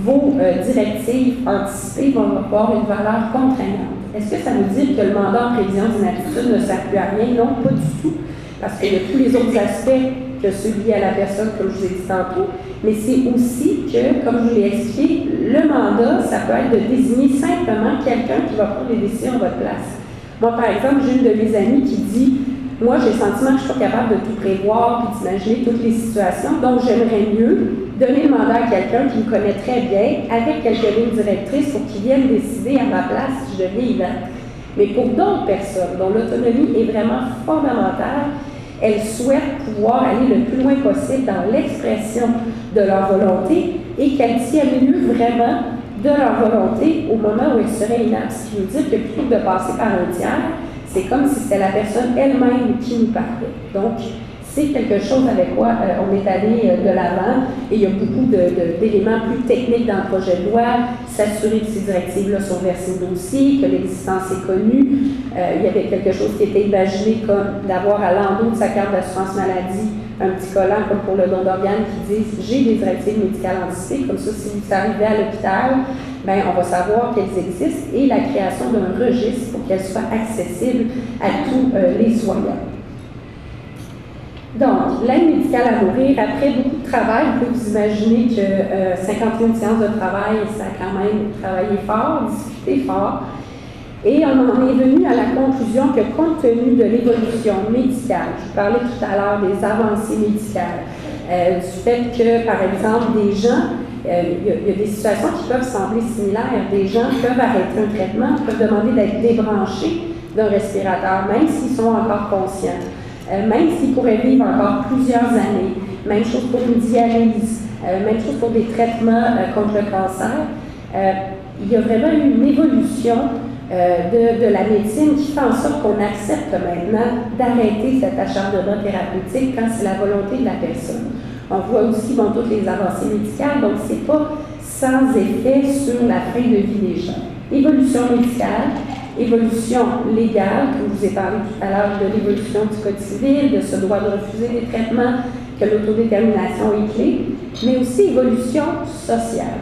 vos directives anticipées vont avoir une valeur contraignante. Est-ce que ça veut dire que le mandat en prévision d'inaptitude ne sert plus à rien? Non, pas du tout, parce qu'il y a tous les autres aspects que ceux liés à la personne, comme je vous ai dit tantôt, mais c'est aussi que, comme je vous l'ai expliqué, le mandat, ça peut être de désigner simplement quelqu'un qui va prendre les décisions à votre place. Moi, par exemple, j'ai une de mes amies qui dit « Moi, j'ai le sentiment que je ne suis pas capable de tout prévoir et d'imaginer toutes les situations, donc j'aimerais mieux donner le mandat à quelqu'un qui me connaît très bien, avec quelques lignes directrices pour qu'il vienne décider à ma place si je deviens vivante. » Mais pour d'autres personnes dont l'autonomie est vraiment fondamentale, elles souhaitent pouvoir aller le plus loin possible dans l'expression de leur volonté et qu'elles tiennent lieu vraiment de leur volonté au moment où elles seraient inaptes. Ce qui veut dire que plutôt que de passer par un tiers, c'est comme si c'était la personne elle-même qui nous parlait. Donc, c'est quelque chose avec quoi on est allé de l'avant et il y a beaucoup d'éléments plus techniques dans le projet de loi, s'assurer que ces directives-là sont versées au dossier, que l'existence est connue. Il y avait quelque chose qui était imaginé comme d'avoir à l'endos de sa carte d'assurance maladie un petit collant comme pour le don d'organes qui dit « j'ai des directives médicales anticipées », comme ça si vous arrivez à l'hôpital, ben, on va savoir qu'elles existent et la création d'un registre pour qu'elles soient accessibles à tous les soignants. Donc, l'aide médicale à mourir, après beaucoup de travail, vous pouvez vous imaginer que 51 séances de travail, ça a quand même travaillé fort, discuté fort. Et on en est venu à la conclusion que compte tenu de l'évolution médicale, je vous parlais tout à l'heure des avancées médicales, du fait que, par exemple, des gens, il y a des situations qui peuvent sembler similaires, des gens peuvent arrêter un traitement, peuvent demander d'être débranchés d'un respirateur, même s'ils sont encore conscients. Même s'ils pourraient vivre encore plusieurs années. Même chose pour une dialyse, même chose pour des traitements contre le cancer. Il y a vraiment eu une évolution de la médecine qui fait en sorte qu'on accepte maintenant d'arrêter cet acharnement thérapeutique quand c'est la volonté de la personne. On voit aussi toutes les avancées médicales, donc ce n'est pas sans effet sur la fin de vie des gens. Évolution médicale, évolution légale, comme je vous ai parlé tout à l'heure de l'évolution du code civil, de ce droit de refuser des traitements, que l'autodétermination est clé, mais aussi évolution sociale.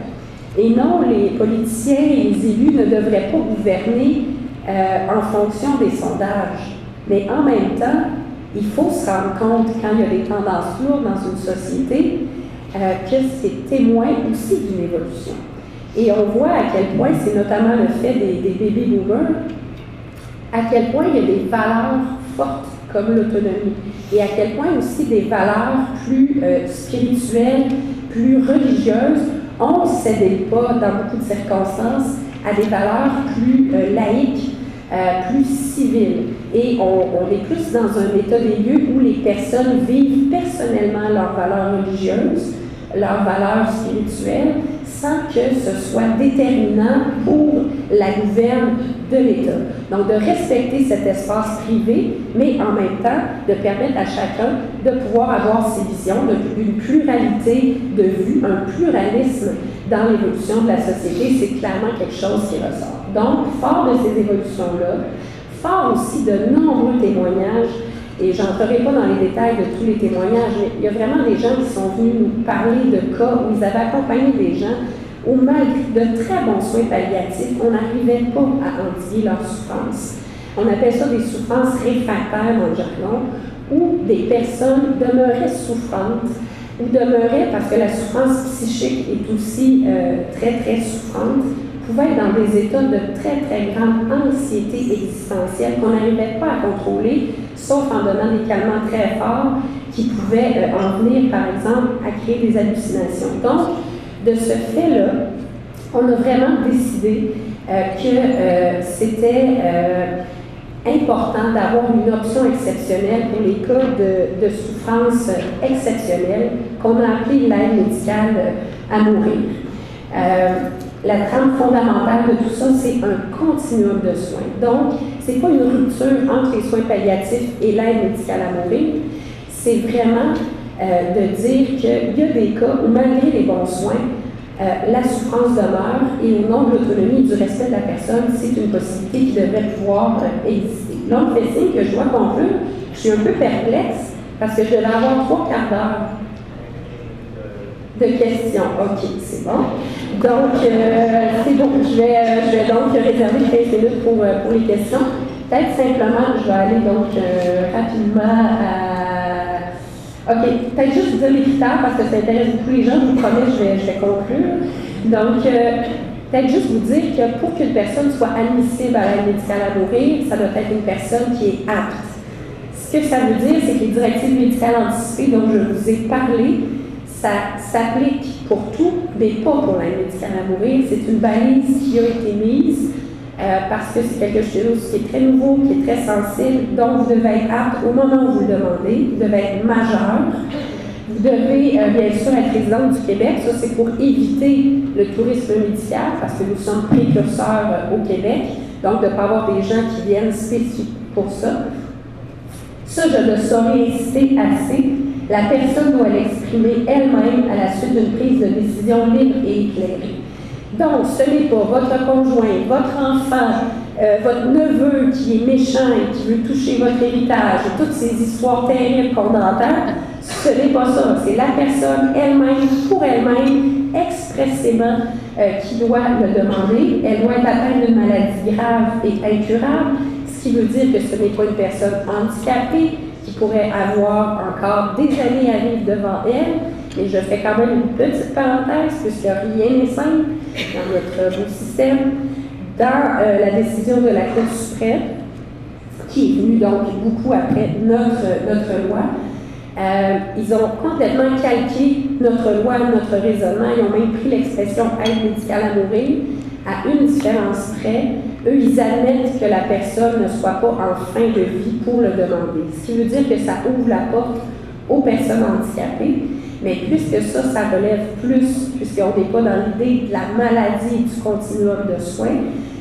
Et non, les politiciens et les élus ne devraient pas gouverner en fonction des sondages. Mais en même temps, il faut se rendre compte, quand il y a des tendances lourdes dans une société, que c'est témoin aussi d'une évolution. Et on voit à quel point, c'est notamment le fait des baby boomers, à quel point il y a des valeurs fortes comme l'autonomie et à quel point aussi des valeurs plus spirituelles, plus religieuses. On ne cède pas dans beaucoup de circonstances à des valeurs plus laïques, plus civiles. Et on est plus dans un état des lieux où les personnes vivent personnellement leurs valeurs religieuses, leurs valeurs spirituelles, sans que ce soit déterminant pour la gouverne de l'État. Donc, de respecter cet espace privé, mais en même temps, de permettre à chacun de pouvoir avoir ses visions, une pluralité de vues, un pluralisme dans l'évolution de la société, c'est clairement quelque chose qui ressort. Donc, fort de ces évolutions-là, fort aussi de nombreux témoignages, et je n'entrerai pas dans les détails de tous les témoignages, mais il y a vraiment des gens qui sont venus nous parler de cas où ils avaient accompagné des gens où, malgré de très bons soins palliatifs, on n'arrivait pas à endiguer leur souffrance. On appelle ça des souffrances réfractaires dans le jargon, où des personnes demeuraient souffrantes, ou demeuraient, parce que la souffrance psychique est aussi très, très souffrante, pouvaient être dans des états de très, très grande anxiété existentielle qu'on n'arrivait pas à contrôler, sauf en donnant des calmants très forts qui pouvaient en venir, par exemple, à créer des hallucinations. Donc, de ce fait-là, on a vraiment décidé que c'était important d'avoir une option exceptionnelle pour les cas de souffrance exceptionnelle qu'on a appelé l'aide médicale à mourir. La trame fondamentale de tout ça, c'est un continuum de soins. Donc, ce n'est pas une rupture entre les soins palliatifs et l'aide médicale à mourir. C'est vraiment de dire qu'il y a des cas où, malgré les bons soins, la souffrance demeure et au nom de l'autonomie et du respect de la personne, c'est une possibilité qui devrait pouvoir exister. Là, on fait signe que je dois conclure. Je suis un peu perplexe parce que je devais avoir 3 quarts d'heure de questions. OK, c'est bon. Donc, c'est bon. Je vais donc réserver 15 minutes pour les questions. Peut-être simplement, je vais aller donc rapidement à... OK, peut-être juste vous dire les critères parce que ça intéresse beaucoup les gens. Je vous promets, je vais conclure. Donc, peut-être juste vous dire que pour qu'une personne soit admissible à l'aide médicale à mourir, ça doit être une personne qui est apte. Ce que ça veut dire, c'est que les directives médicales anticipées dont je vous ai parlé, ça s'applique pour tout, mais pas pour l'aide médicale à mourir. C'est une balise qui a été mise parce que c'est quelque chose qui est très nouveau, qui est très sensible. Donc, vous devez être apte au moment où vous le demandez. Vous devez être majeur. Vous devez bien sûr être résident du Québec. Ça, c'est pour éviter le tourisme médical parce que nous sommes précurseurs au Québec. Donc, de ne pas avoir des gens qui viennent spécifiques pour ça. Ça, je ne saurais inciter assez. La personne doit l'exprimer elle-même à la suite d'une prise de décision libre et éclairée. Donc, ce n'est pas votre conjoint, votre enfant, votre neveu qui est méchant et qui veut toucher votre héritage, et toutes ces histoires terribles qu'on entend. Ce n'est pas ça. C'est la personne elle-même, pour elle-même, expressément, qui doit le demander. Elle doit être atteinte d'une maladie grave et incurable, ce qui veut dire que ce n'est pas une personne handicapée qui pourrait avoir encore des années à vivre devant elle. Et je fais quand même une petite parenthèse, puisque rien n'est simple dans notre beau système. Dans la décision de la Cour suprême, qui est venue donc beaucoup après notre loi, ils ont complètement calqué notre loi, notre raisonnement. Ils ont même pris l'expression aide médicale à mourir à une différence près. Eux, ils admettent que la personne ne soit pas en fin de vie pour le demander. Ce qui veut dire que ça ouvre la porte aux personnes handicapées. Mais plus que ça relève plus, puisqu'on n'est pas dans l'idée de la maladie et du continuum de soins.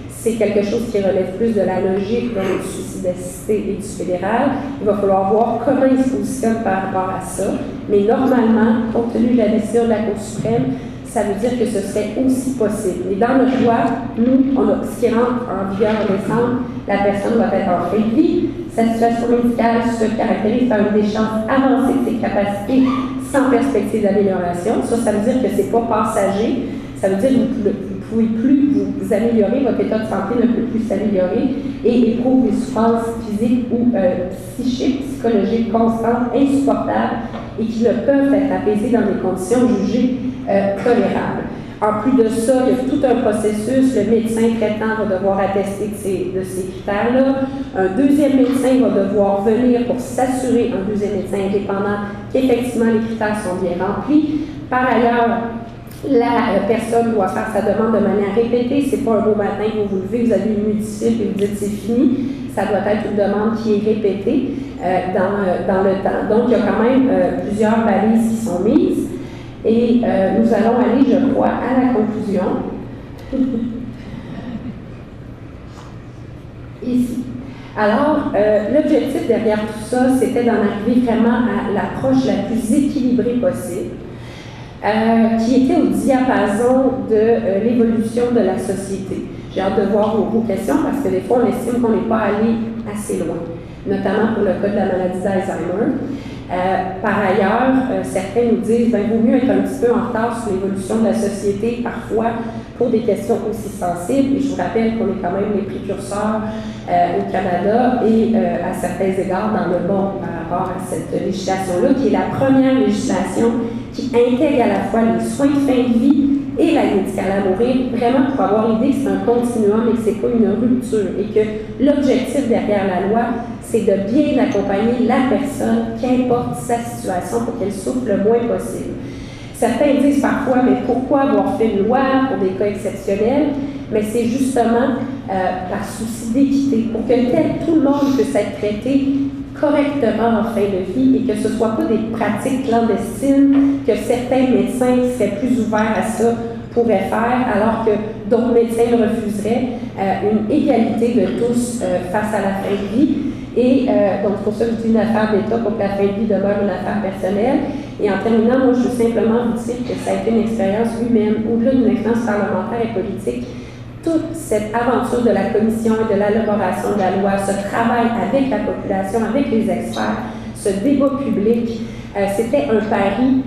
C'est quelque chose qui relève plus de la logique dans le suicide assisté et du fédéral. Il va falloir voir comment ils se positionnent par rapport à ça. Mais normalement, compte tenu de la décision de la Cour suprême, ça veut dire que ce serait aussi possible. Et dans notre loi, nous, ce qui rentre en vigueur en décembre, la personne doit être en fin de vie. Sa situation médicale se caractérise par une déchéance avancée de ses capacités sans perspective d'amélioration. Ça veut dire que ce n'est pas passager. Ça veut dire que vous ne pouvez plus vous améliorer, votre état de santé ne peut plus s'améliorer et éprouve des souffrances physiques ou psychiques, psychologiques constantes, insupportables et qui ne peuvent être apaisées dans des conditions jugées tolérables. En plus de ça, il y a tout un processus. Le médecin traitant va devoir attester de ces critères-là. Un deuxième médecin va devoir venir pour s'assurer, un deuxième médecin indépendant, qu'effectivement les critères sont bien remplis. Par ailleurs, la personne doit faire sa demande de manière répétée. Ce n'est pas un beau matin que vous vous levez, vous avez une multitude et vous dites c'est fini. Ça doit être une demande qui est répétée dans le temps. Donc, il y a quand même plusieurs balises qui sont mises. Et nous allons aller, je crois, à la conclusion. Ici. Alors, l'objectif derrière tout ça, c'était d'en arriver vraiment à l'approche la plus équilibrée possible, qui était au diapason de l'évolution de la société. J'ai hâte de voir vos questions parce que des fois, on estime qu'on n'est pas allé assez loin, notamment pour le cas de la maladie d'Alzheimer. Par ailleurs, certains nous disent qu'il vaut mieux être un petit peu en retard sur l'évolution de la société, parfois pour des questions aussi sensibles. Et je vous rappelle qu'on est quand même les précurseurs au Canada et à certains égards dans le monde par rapport à cette législation-là, qui est la première législation qui intègre à la fois les soins de fin de vie et l'aide médicale à mourir, vraiment pour avoir l'idée que c'est un continuum et que ce n'est pas une rupture et que l'objectif derrière la loi, c'est de bien accompagner la personne, qu'importe sa situation, pour qu'elle souffre le moins possible. Certains disent parfois, mais pourquoi avoir fait une loi pour des cas exceptionnels? Mais c'est justement par souci d'équité, pour que tout le monde puisse être traité correctement en fin de vie et que ce ne soit pas des pratiques clandestines que certains médecins qui seraient plus ouverts à ça pourraient faire, alors que d'autres médecins refuseraient une égalité de tous face à la fin de vie. Et donc, c'est pour ça que je dis une affaire d'État pour que la fin de vie demeure une affaire personnelle. Et en terminant, moi, je veux simplement vous dire que ça a été une expérience humaine, au-delà d'une expérience parlementaire et politique. Toute cette aventure de la commission et de l'élaboration de la loi, ce travail avec la population, avec les experts, ce débat public, c'était un pari.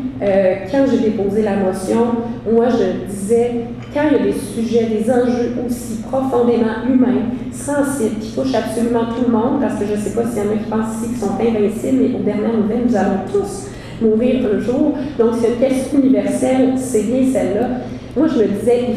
Quand j'ai déposé la motion, moi je disais, quand il y a des sujets, des enjeux aussi profondément humains, sensibles, qui touchent absolument tout le monde, parce que je ne sais pas s'il y en a qui pensent ici qui sont invincibles, mais aux dernières nouvelles, nous allons tous mourir un jour. Donc c'est une question universelle, c'est bien celle-là. Moi, je me disais,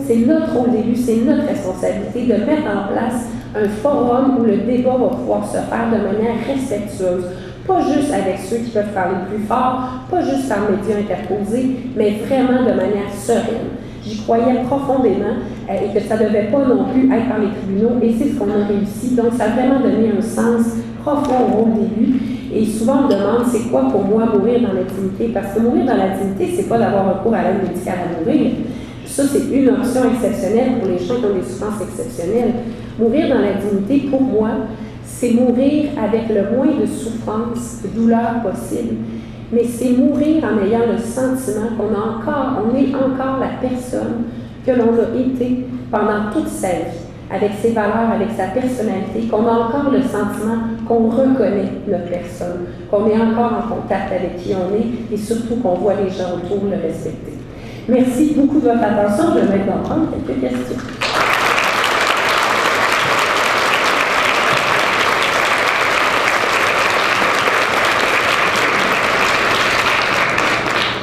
c'est notre rôle d'élu, c'est notre responsabilité de mettre en place un forum où le débat va pouvoir se faire de manière respectueuse. Pas juste avec ceux qui peuvent parler plus fort, pas juste par médias interposés, mais vraiment de manière sereine. J'y croyais profondément et que ça ne devait pas non plus être par les tribunaux, et c'est ce qu'on a réussi. Donc, ça a vraiment donné un sens profond au rôle d'élu. Et souvent, on me demande, c'est quoi pour moi mourir dans l'intimité? Parce que mourir dans l'intimité, c'est pas d'avoir recours à l'aide médicale à mourir. Ça, c'est une option exceptionnelle pour les gens qui ont des souffrances exceptionnelles. Mourir dans l'intimité, pour moi, c'est mourir avec le moins de souffrance, de douleur possible. Mais c'est mourir en ayant le sentiment qu'on est encore la personne que l'on a été pendant toute sa vie, avec ses valeurs, avec sa personnalité, qu'on a encore le sentiment qu'on reconnaît notre personne, qu'on est encore en contact avec qui on est et surtout qu'on voit les gens autour le respecter. Merci beaucoup de votre attention. Je vais maintenant prendre quelques questions.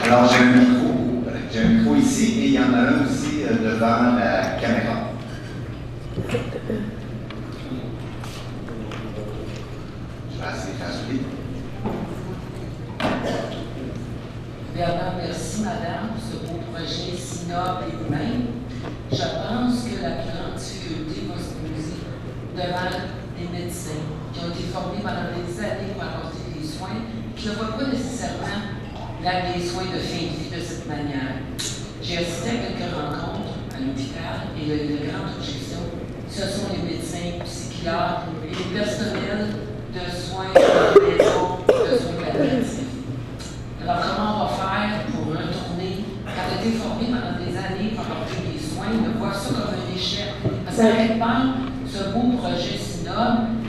Alors, j'ai un micro ici et il y en a un aussi devant la caméra. Je vais essayer de faire celui. Bernard, merci madame pour ce beau projet si noble et humain. Je pense que la plus grande difficulté va se poser devant les médecins qui ont été formés pendant des années pour apporter des soins, qui ne voient pas nécessairement des soins de fin de vie de cette manière. J'ai assisté à quelques rencontres à l'hôpital et la grande objection, ce sont les médecins, psychiatres et les personnels de soins de maison, de soins palliatifs. Alors, comment on va faire pour retourner, quand on a été formé pendant des années pour apporter des soins, de voir ça comme un échec? Parce qu'à quelque part, ce beau projet si noble,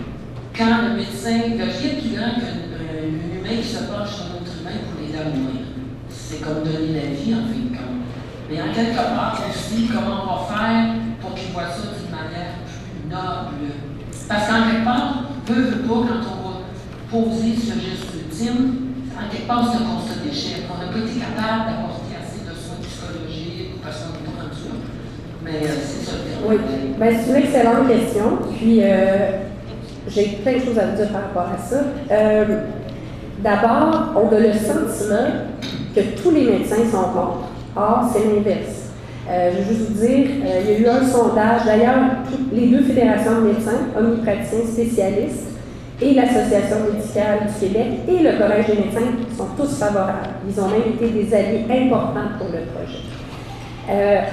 quand le médecin, il n'y a rien de plus grand qu'un humain qui se penche sur un autre humain pour les à mourir. C'est comme donner la vie, en fin de compte. Mais en quelque part aussi, comment on va faire pour qu'ils voient ça d'une manière plus noble? Parce qu'en quelque part, peu pas, quand on va poser ce geste ultime, en quelque part, c'est un constat d'échec. On n'a pas été capable d'apporter assez de soins psychologiques parce qu'on n'est pas rendu là. Mais c'est ça. Oui, ben, c'est une excellente question. Puis, j'ai plein de choses à vous dire par rapport à ça. D'abord, on a le sentiment que tous les médecins sont contre. Or, c'est l'inverse. Je veux juste vous dire, il y a eu un sondage, d'ailleurs, les deux fédérations de médecins, omnipraticiens spécialistes, et l'Association médicale du Québec et le Collège des médecins sont tous favorables. Ils ont même été des alliés importants pour le projet.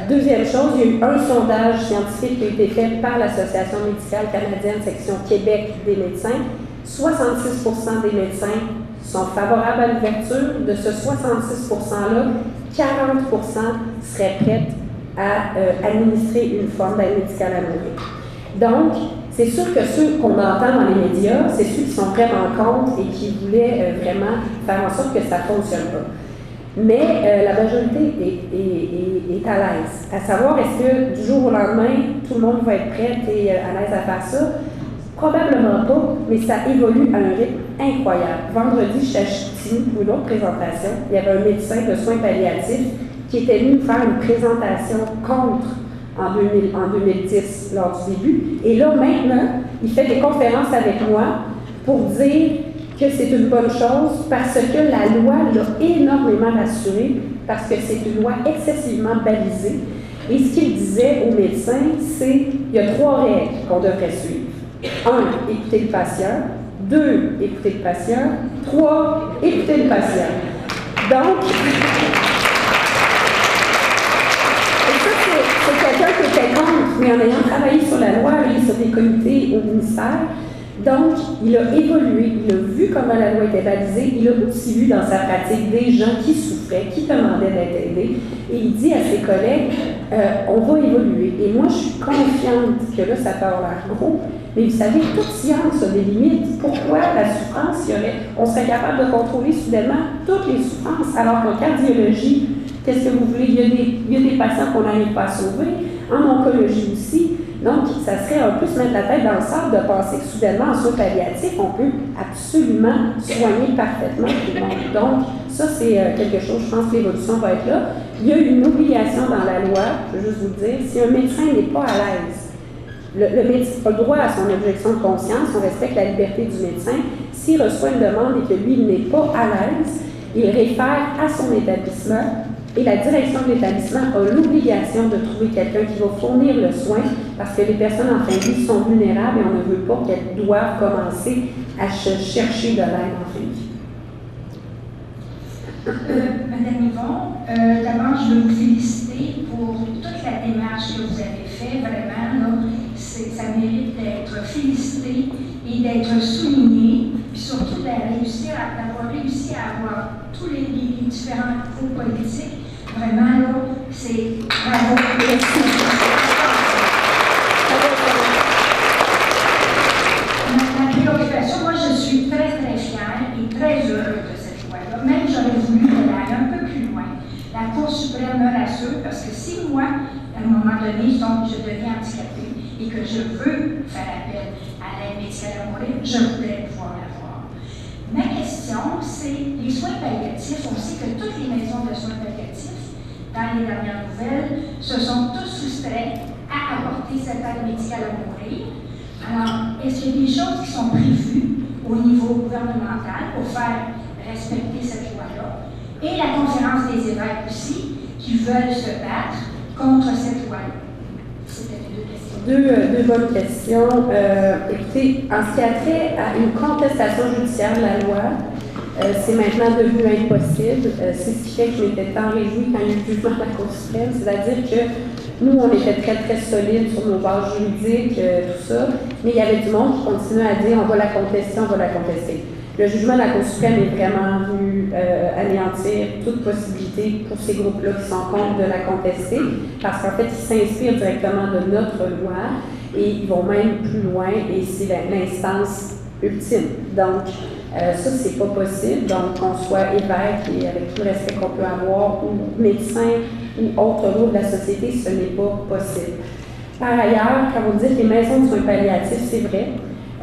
Deuxième chose, il y a eu un sondage scientifique qui a été fait par l'Association médicale canadienne, section Québec des médecins. 66% des médecins sont favorables à l'ouverture. De ce 66%-là, 40% seraient prêts à administrer une forme d'aide médicale à mourir. Donc, c'est sûr que ceux qu'on entend dans les médias, c'est ceux qui sont vraiment contre et qui voulaient vraiment faire en sorte que ça ne fonctionne pas. Mais la majorité est à l'aise. À savoir, est-ce que du jour au lendemain, tout le monde va être prêt et à l'aise à faire ça? Probablement pas, mais ça évolue à un rythme incroyable. Vendredi, j'étais à Chicoutimi pour une autre présentation. Il y avait un médecin de soins palliatifs qui était venu faire une présentation contre en 2010, lors du début. Et là, maintenant, il fait des conférences avec moi pour dire que c'est une bonne chose parce que la loi l'a énormément rassuré, parce que c'est une loi excessivement balisée. Et ce qu'il disait aux médecins, c'est qu'il y a 3 règles qu'on devrait suivre. 1, écouter le patient. 2, écouter le patient. 3, écouter le patient. Donc, c'est quelqu'un qui était contre, mais en ayant travaillé sur la loi, lui, sur des comités au ministère. Donc, il a évolué, il a vu comment la loi était balisée, il a aussi vu dans sa pratique des gens qui souffraient, qui demandaient d'être aidés, et il dit à ses collègues, on va évoluer. Et moi, je suis confiante que là, ça peut avoir l'air gros, mais vous savez, toute science a des limites. Pourquoi la souffrance, on serait capable de contrôler soudainement toutes les souffrances, alors qu'en cardiologie, qu'est-ce que vous voulez? Il y a des patients qu'on n'arrive pas à sauver, en oncologie aussi. Donc, ça serait un peu se mettre la tête dans le sable de penser que soudainement, en soins palliatifs, on peut absolument soigner parfaitement tout le monde. Donc, ça, c'est quelque chose, je pense que l'évolution va être là. Il y a une obligation dans la loi, je veux juste vous dire, si un médecin n'est pas à l'aise, le médecin a le droit à son objection de conscience, on respecte la liberté du médecin. S'il reçoit une demande et que lui n'est pas à l'aise, il réfère à son établissement et la direction de l'établissement a l'obligation de trouver quelqu'un qui va fournir le soin parce que les personnes en fin de vie sont vulnérables et on ne veut pas qu'elles doivent commencer à chercher de l'aide en fin de vie. Madame Yvon, d'abord, je veux vous féliciter pour toute la démarche que vous avez faite. Vraiment, là, ça mérite d'être félicité et d'être souligné, puis surtout d'avoir réussi à avoir tous les différents groupes politiques. Vraiment, là, c'est bravo. Ma préoccupation, moi, je suis très, très fière et très heureuse de cette loi-là. Même j'aurais voulu qu'elle aille un peu plus loin. La Cour suprême me rassure, parce que si moi, à un moment donné, donc, je deviens handicapée et que je veux faire appel à l'aide médicale à mourir, je voudrais pouvoir l'avoir. Ma question, c'est les soins palliatifs. On sait que toutes les maisons de soins palliatifs, dans les dernières nouvelles, se sont tous soustraits à apporter cette aide médicale à mourir. Alors, est-ce qu'il y a des choses qui sont prévues au niveau gouvernemental pour faire respecter cette loi-là? Et la conférence des évêques aussi, qui veulent se battre contre cette loi-là. C'était les deux questions. Deux bonnes questions. Écoutez, en ce qui a trait à une contestation judiciaire de la loi, c'est maintenant devenu impossible. C'est ce qui fait que je m'étais tant réjouie quand il y a eu le jugement de la Cour suprême, c'est-à-dire que nous, on était très, très solides sur nos bases juridiques, tout ça, mais il y avait du monde qui continuait à dire on va la contester, on va la contester. Le jugement de la Cour suprême est vraiment venu anéantir toute possibilité pour ces groupes-là qui sont contre de la contester, parce qu'en fait, ils s'inspirent directement de notre loi et ils vont même plus loin et c'est l'instance ultime. Donc, ça, c'est pas possible. Donc, qu'on soit évêque et avec tout le respect qu'on peut avoir, ou médecin, ou autre groupe de la société, ce n'est pas possible. Par ailleurs, quand vous dites les maisons de soins palliatifs, c'est vrai.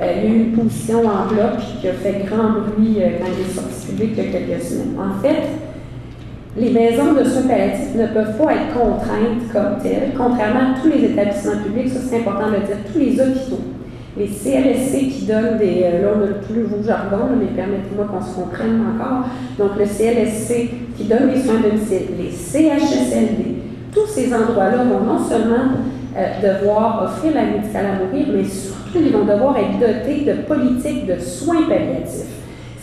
Il y a eu une position en bloc qui a fait grand bruit quand il est sorti public il y a quelques semaines. En fait, les maisons de soins palliatifs ne peuvent pas être contraintes comme telles, contrairement à tous les établissements publics, ça c'est important de le dire, tous les hôpitaux. Les CLSC qui donnent des... là, on a le plus nouveau jargon, mais permettez-moi qu'on se comprenne encore. Donc, le CLSC qui donne les soins de domicile, les CHSLD, tous ces endroits-là vont non seulement devoir offrir la médicale à mourir, mais surtout, ils vont devoir être dotés de politiques de soins palliatifs,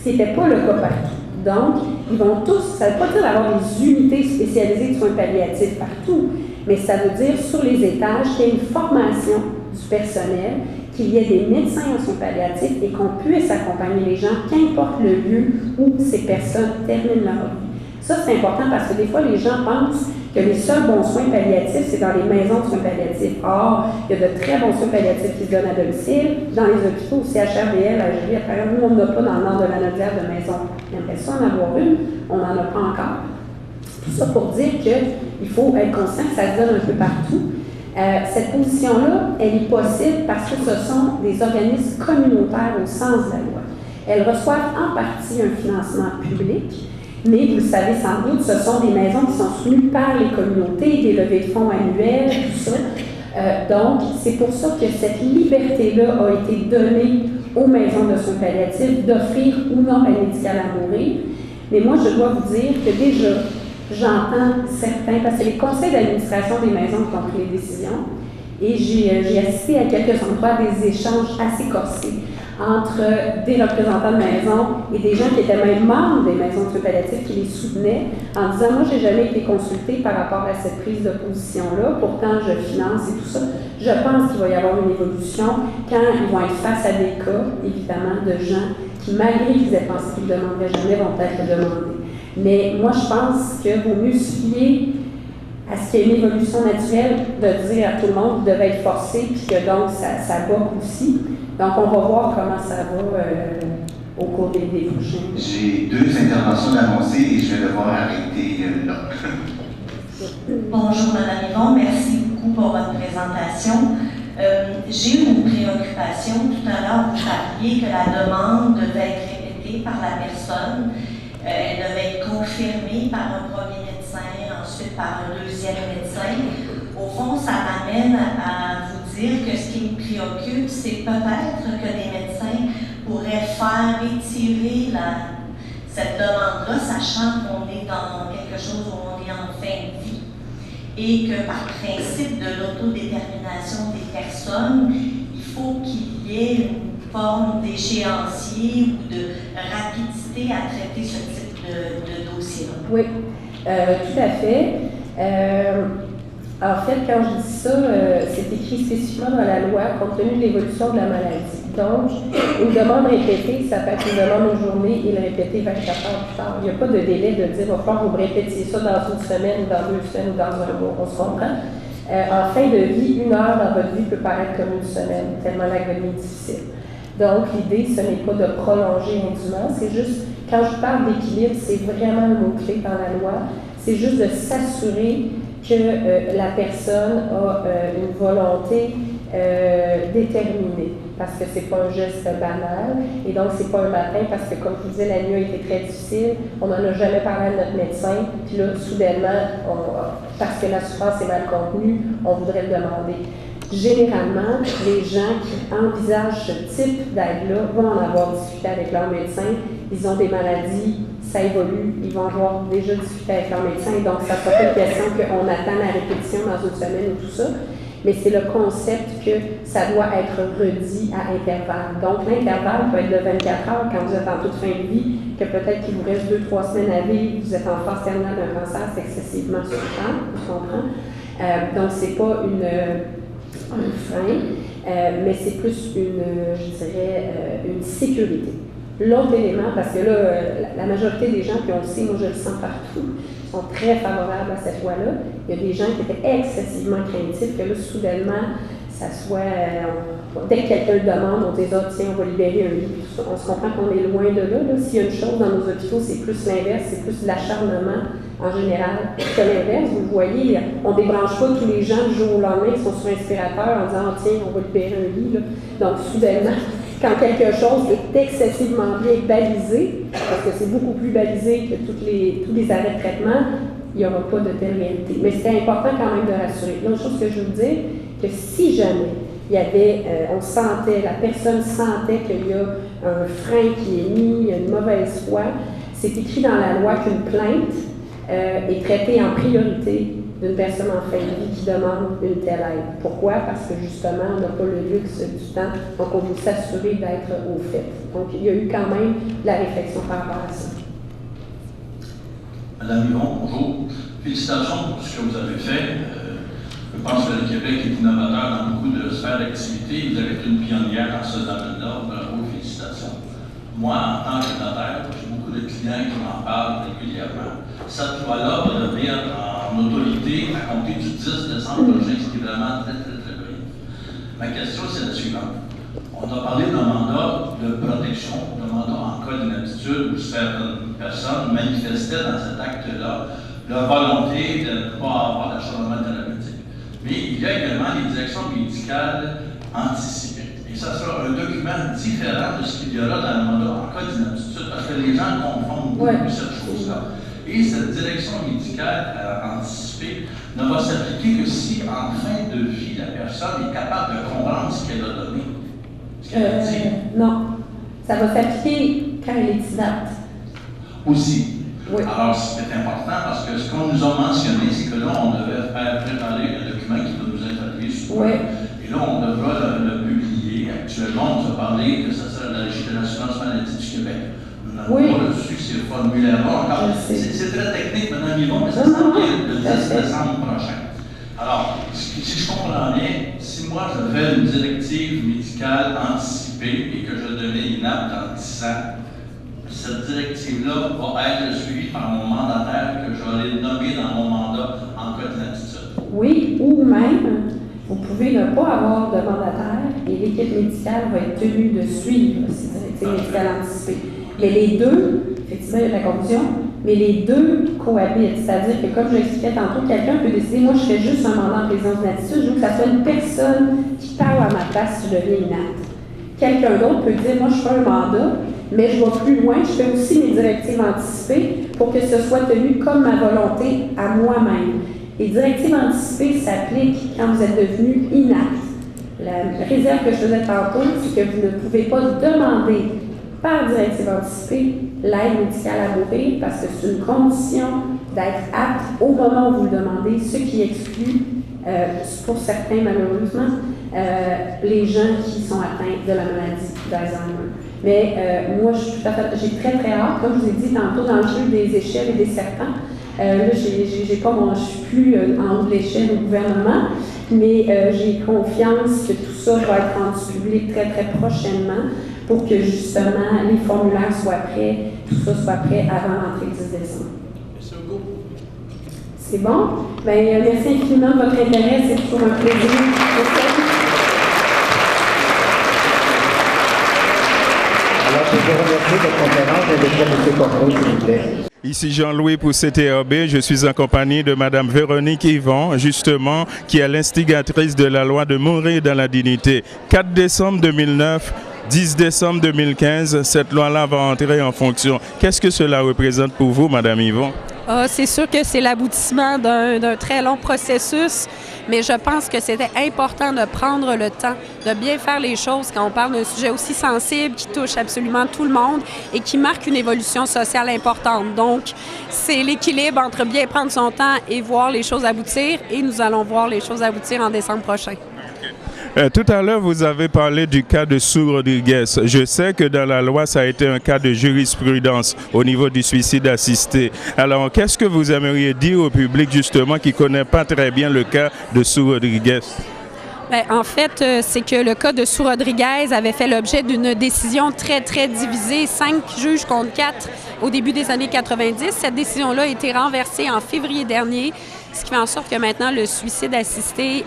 ce qui n'était pas le cas partout. Donc, ils vont tous, ça ne veut pas dire avoir des unités spécialisées de soins palliatifs partout, mais ça veut dire sur les étages qu'il y ait une formation du personnel, qu'il y ait des médecins en soins palliatifs et qu'on puisse accompagner les gens, qu'importe le lieu où ces personnes terminent leur vie. Ça, c'est important parce que des fois, les gens pensent que les seuls bons soins palliatifs, c'est dans les maisons de soins palliatifs. Or, il y a de très bons soins palliatifs qui se donnent à domicile, dans les hôpitaux, au CHRDL, à Julie, après, nous, on n'a pas dans le nord de la Naudière de maison. Il aimerait ça en avoir une, on n'en a pas encore. Tout ça pour dire qu'il faut être conscient que ça se donne un peu partout. Cette position-là, elle est possible parce que ce sont des organismes communautaires au sens de la loi. Elles reçoivent en partie un financement public, mais vous le savez sans doute, ce sont des maisons qui sont soutenues par les communautés, des levées de fonds annuelles, tout ça. Donc, c'est pour ça que cette liberté-là a été donnée aux maisons de soins palliatifs d'offrir ou non la médicale à mourir. Mais moi, je dois vous dire que déjà, j'entends certains, parce que les conseils d'administration des maisons qui ont pris les décisions, et j'ai assisté à quelques endroits à des échanges assez corsés entre des représentants de maisons et des gens qui étaient même membres des maisons de soins palliatifs qui les soutenaient en disant « Moi, je n'ai jamais été consultée par rapport à cette prise de position-là, pourtant je finance et tout ça. » Je pense qu'il va y avoir une évolution quand ils vont être face à des cas, évidemment, de gens qui, malgré qu'ils aient pensé qu'ils ne demanderaient jamais, vont peut-être le demander. Mais moi, je pense qu'il vaut mieux se fier à ce qu'il y ait une évolution naturelle de dire à tout le monde qu'il devait être forcé, puis que donc ça bloque aussi. Donc, on va voir comment ça va au cours des prochains. J'ai 2 interventions d'annoncer et je vais devoir arrêter là. Bonjour Madame Yvon, merci beaucoup pour votre présentation. J'ai eu une préoccupation. Tout à l'heure, vous parliez que la demande devait être répétée par la personne. Elle devait être confirmée par un premier médecin, ensuite par un deuxième médecin. Au fond, ça m'amène à vous dire que ce qui me préoccupe, c'est peut-être que des médecins pourraient faire étirer cette demande-là, sachant qu'on est dans quelque chose où on est en fin de vie. et que par principe de l'autodétermination des personnes, il faut qu'il y ait une forme d'échéancier ou de rapidité à traiter ce type de dossier-là. Oui, tout à fait. En fait, quand je dis ça, c'est écrit spécifiquement dans la loi compte tenu de l'évolution de la maladie. Donc, une demande répétée, ça peut être une demande une journée et le répéter 24 heures plus tard. Il n'y a pas de délai de dire, il va falloir que vous me répétiez ça dans une semaine, ou dans 2 semaines, ou dans un mois. On se comprend. En fin de vie, 1 heure dans votre vie peut paraître comme une semaine, tellement l'agonie est difficile. Donc, l'idée, ce n'est pas de prolonger indûment, c'est juste, quand je parle d'équilibre, c'est vraiment le mot-clé dans la loi, c'est juste de s'assurer que la personne a une volonté déterminée, parce que c'est pas un geste banal, et donc c'est pas un matin, parce que comme je vous disais, la nuit a été très difficile, on n'en a jamais parlé à notre médecin, puis là, soudainement, parce que la souffrance est mal contenue, on voudrait le demander. Généralement, les gens qui envisagent ce type d'aide-là vont en avoir discuté avec leur médecin, ils ont des maladies, ça évolue, ils vont avoir déjà discuté avec leur médecin, et donc ça ne sera pas une question qu'on attend la répétition dans une semaine ou tout ça, mais c'est le concept que ça doit être redit à intervalles. Donc l'intervalle peut être de 24 heures quand vous êtes en toute fin de vie, que peut-être qu'il vous reste 2-3 semaines à vivre, vous êtes en phase terminale d'un cancer, c'est excessivement souffrant, je comprends. Donc c'est pas un frein, mais c'est plus je dirais, une sécurité. L'autre élément, parce que là, la majorité des gens, puis on le sait, moi je le sens partout, sont très favorables à cette loi-là. Il y a des gens qui étaient excessivement craintifs, que là, soudainement, ça soit, dès que quelqu'un le demande, on dit, tiens, on va libérer un lit. On se comprend qu'on est loin de là. S'il y a une chose dans nos hôpitaux, c'est plus l'inverse, c'est plus l'acharnement en général que l'inverse. Vous le voyez, on ne débranche pas tous les gens du jour au lendemain qui sont sur respirateur en disant, tiens, on va libérer un lit. Là. Donc, soudainement, quand quelque chose est excessivement bien balisé, parce que c'est beaucoup plus balisé que tous les arrêts de traitement, il n'y aura pas de telle réalité. Mais c'est important quand même de rassurer. L'autre chose que je veux vous dire, que si jamais il y avait, on sentait, la personne sentait qu'il y a un frein qui est mis, il y a une mauvaise foi, c'est écrit dans la loi qu'une plainte est traitée en priorité d'une personne en fin de vie qui demande une telle aide. Pourquoi? Parce que justement, on n'a pas le luxe du temps, donc on veut s'assurer d'être au fait. Donc, il y a eu quand même de la réflexion par rapport à ça. Madame Yvon, bonjour. Félicitations pour ce que vous avez fait. Je pense que le Québec est innovateur dans beaucoup de sphères d'activité. Vous avez été une pionnière dans ce domaine-là. Bravo, félicitations. Moi, en tant que notaire, j'ai beaucoup de clients qui m'en parlent régulièrement. Cette loi-là va devenir en autorité à compter du 10 décembre prochain, ce qui est vraiment très, très, très bref. Ma question, c'est la suivante. On a parlé d'un mandat de protection, d'un mandat en cas d'inaptitude où certaines personnes manifestaient dans cet acte-là leur volonté de ne pas avoir d'acharnement thérapeutique. Mais il y a également les directions médicales anticipées. Et ça sera un document différent de ce qu'il y aura dans le mandat en cas d'inaptitude, parce que les gens confondent beaucoup cette chose-là. Et cette direction médicale anticipée ne va s'appliquer que si, en fin de vie, la personne est capable de comprendre ce qu'elle a donné. Ce qu'elle a dit. Non. Ça va s'appliquer quand elle est inapte. Aussi. Oui. Alors, c'est important parce que ce qu'on nous a mentionné, c'est que là, on devait faire préparer un document qui va nous être attribué souvent. Oui. Et là, on devra le publier. Actuellement, on nous a parlé que ça serait la Régie de l'assurance maladie du Québec. Nous n'avons pas reçu ces formulaires-là encore. C'est très technique, Mme Yvon, mais ça s'en vient le 10 décembre prochain. Alors, si je comprends bien, si moi je fais une directive médicale anticipée et que je deviens inapte dans 10 ans, cette directive-là va être suivie par mon mandataire que j'aurai nommé dans mon mandat en cas d'inaptitude. Oui, ou même, vous pouvez ne pas avoir de mandataire et l'équipe médicale va être tenue de suivre ces directives médicales anticipées. Mais les deux, effectivement, il y a de la confusion, mais les deux cohabitent. C'est-à-dire que, comme je l'expliquais tantôt, quelqu'un peut décider, moi, je fais juste un mandat en présidence d'inaptitude, je veux que ça soit une personne qui parle à ma place si je deviens inapte. Quelqu'un d'autre peut dire, moi, je fais un mandat, mais je vais plus loin, je fais aussi mes directives anticipées pour que ce soit tenu comme ma volonté à moi-même. Les directives anticipées s'appliquent quand vous êtes devenu inapte. La réserve que je faisais tantôt, c'est que vous ne pouvez pas demander par directive anticipée l'aide médicale à mourir parce que c'est une condition d'être apte au moment où vous le demandez, ce qui exclut, pour certains malheureusement, les gens qui sont atteints de la maladie d'Alzheimer. Mais moi, j'ai très très hâte, comme je vous ai dit tantôt, dans le jeu des échelles et des serpents. Là, je suis plus en haut de l'échelle au gouvernement, mais j'ai confiance que tout ça va être rendu public très très prochainement pour que justement les formulaires soient prêts, tout ça soit prêt avant l'entrée le 10 décembre. C'est bon? Bien, merci infiniment de votre intérêt, c'est toujours un plaisir. Alors, je vais remercier votre conférence avec M. Corneau, s'il vous plaît. Ici Jean-Louis pour CTRB, je suis en compagnie de Mme Véronique Yvon, justement, qui est l'instigatrice de la loi de mourir dans la dignité. 4 décembre 2009, 10 décembre 2015, cette loi-là va entrer en fonction. Qu'est-ce que cela représente pour vous, Mme Yvon? C'est sûr que c'est l'aboutissement d'un très long processus, mais je pense que c'était important de prendre le temps de bien faire les choses quand on parle d'un sujet aussi sensible qui touche absolument tout le monde et qui marque une évolution sociale importante. Donc, c'est l'équilibre entre bien prendre son temps et voir les choses aboutir, et nous allons voir les choses aboutir en décembre prochain. Tout à l'heure, vous avez parlé du cas de Sue Rodriguez. Je sais que dans la loi, ça a été un cas de jurisprudence au niveau du suicide assisté. Alors, qu'est-ce que vous aimeriez dire au public, justement, qui ne connaît pas très bien le cas de Sue Rodriguez? Bien, en fait, c'est que le cas de Sue Rodriguez avait fait l'objet d'une décision très, très divisée, 5 juges contre 4 au début des années 90. Cette décision-là a été renversée en février dernier, ce qui fait en sorte que maintenant le suicide assisté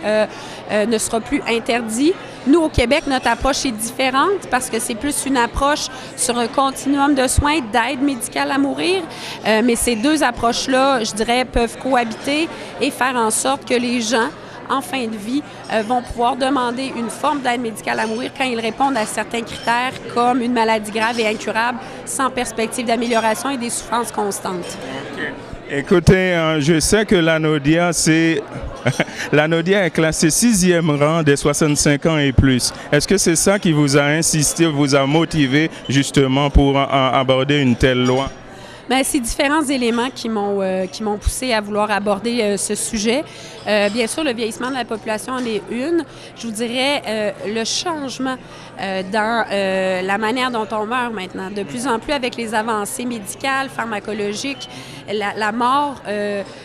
ne sera plus interdit. Nous, au Québec, notre approche est différente parce que c'est plus une approche sur un continuum de soins, d'aide médicale à mourir. Mais ces deux approches-là, je dirais, peuvent cohabiter et faire en sorte que les gens en fin de vie vont pouvoir demander une forme d'aide médicale à mourir quand ils répondent à certains critères comme une maladie grave et incurable sans perspective d'amélioration et des souffrances constantes. Okay. Écoutez, je sais que l'ANODIA, l'ANODIA est classée 6e rang des 65 ans et plus. Est-ce que c'est ça qui vous a insisté, vous a motivé justement pour aborder une telle loi? Bien, c'est différents éléments qui m'ont poussé à vouloir aborder ce sujet. Bien sûr, le vieillissement de la population en est une. Je vous dirais le changement dans la manière dont on meurt maintenant. De plus en plus, avec les avancées médicales, pharmacologiques, la mort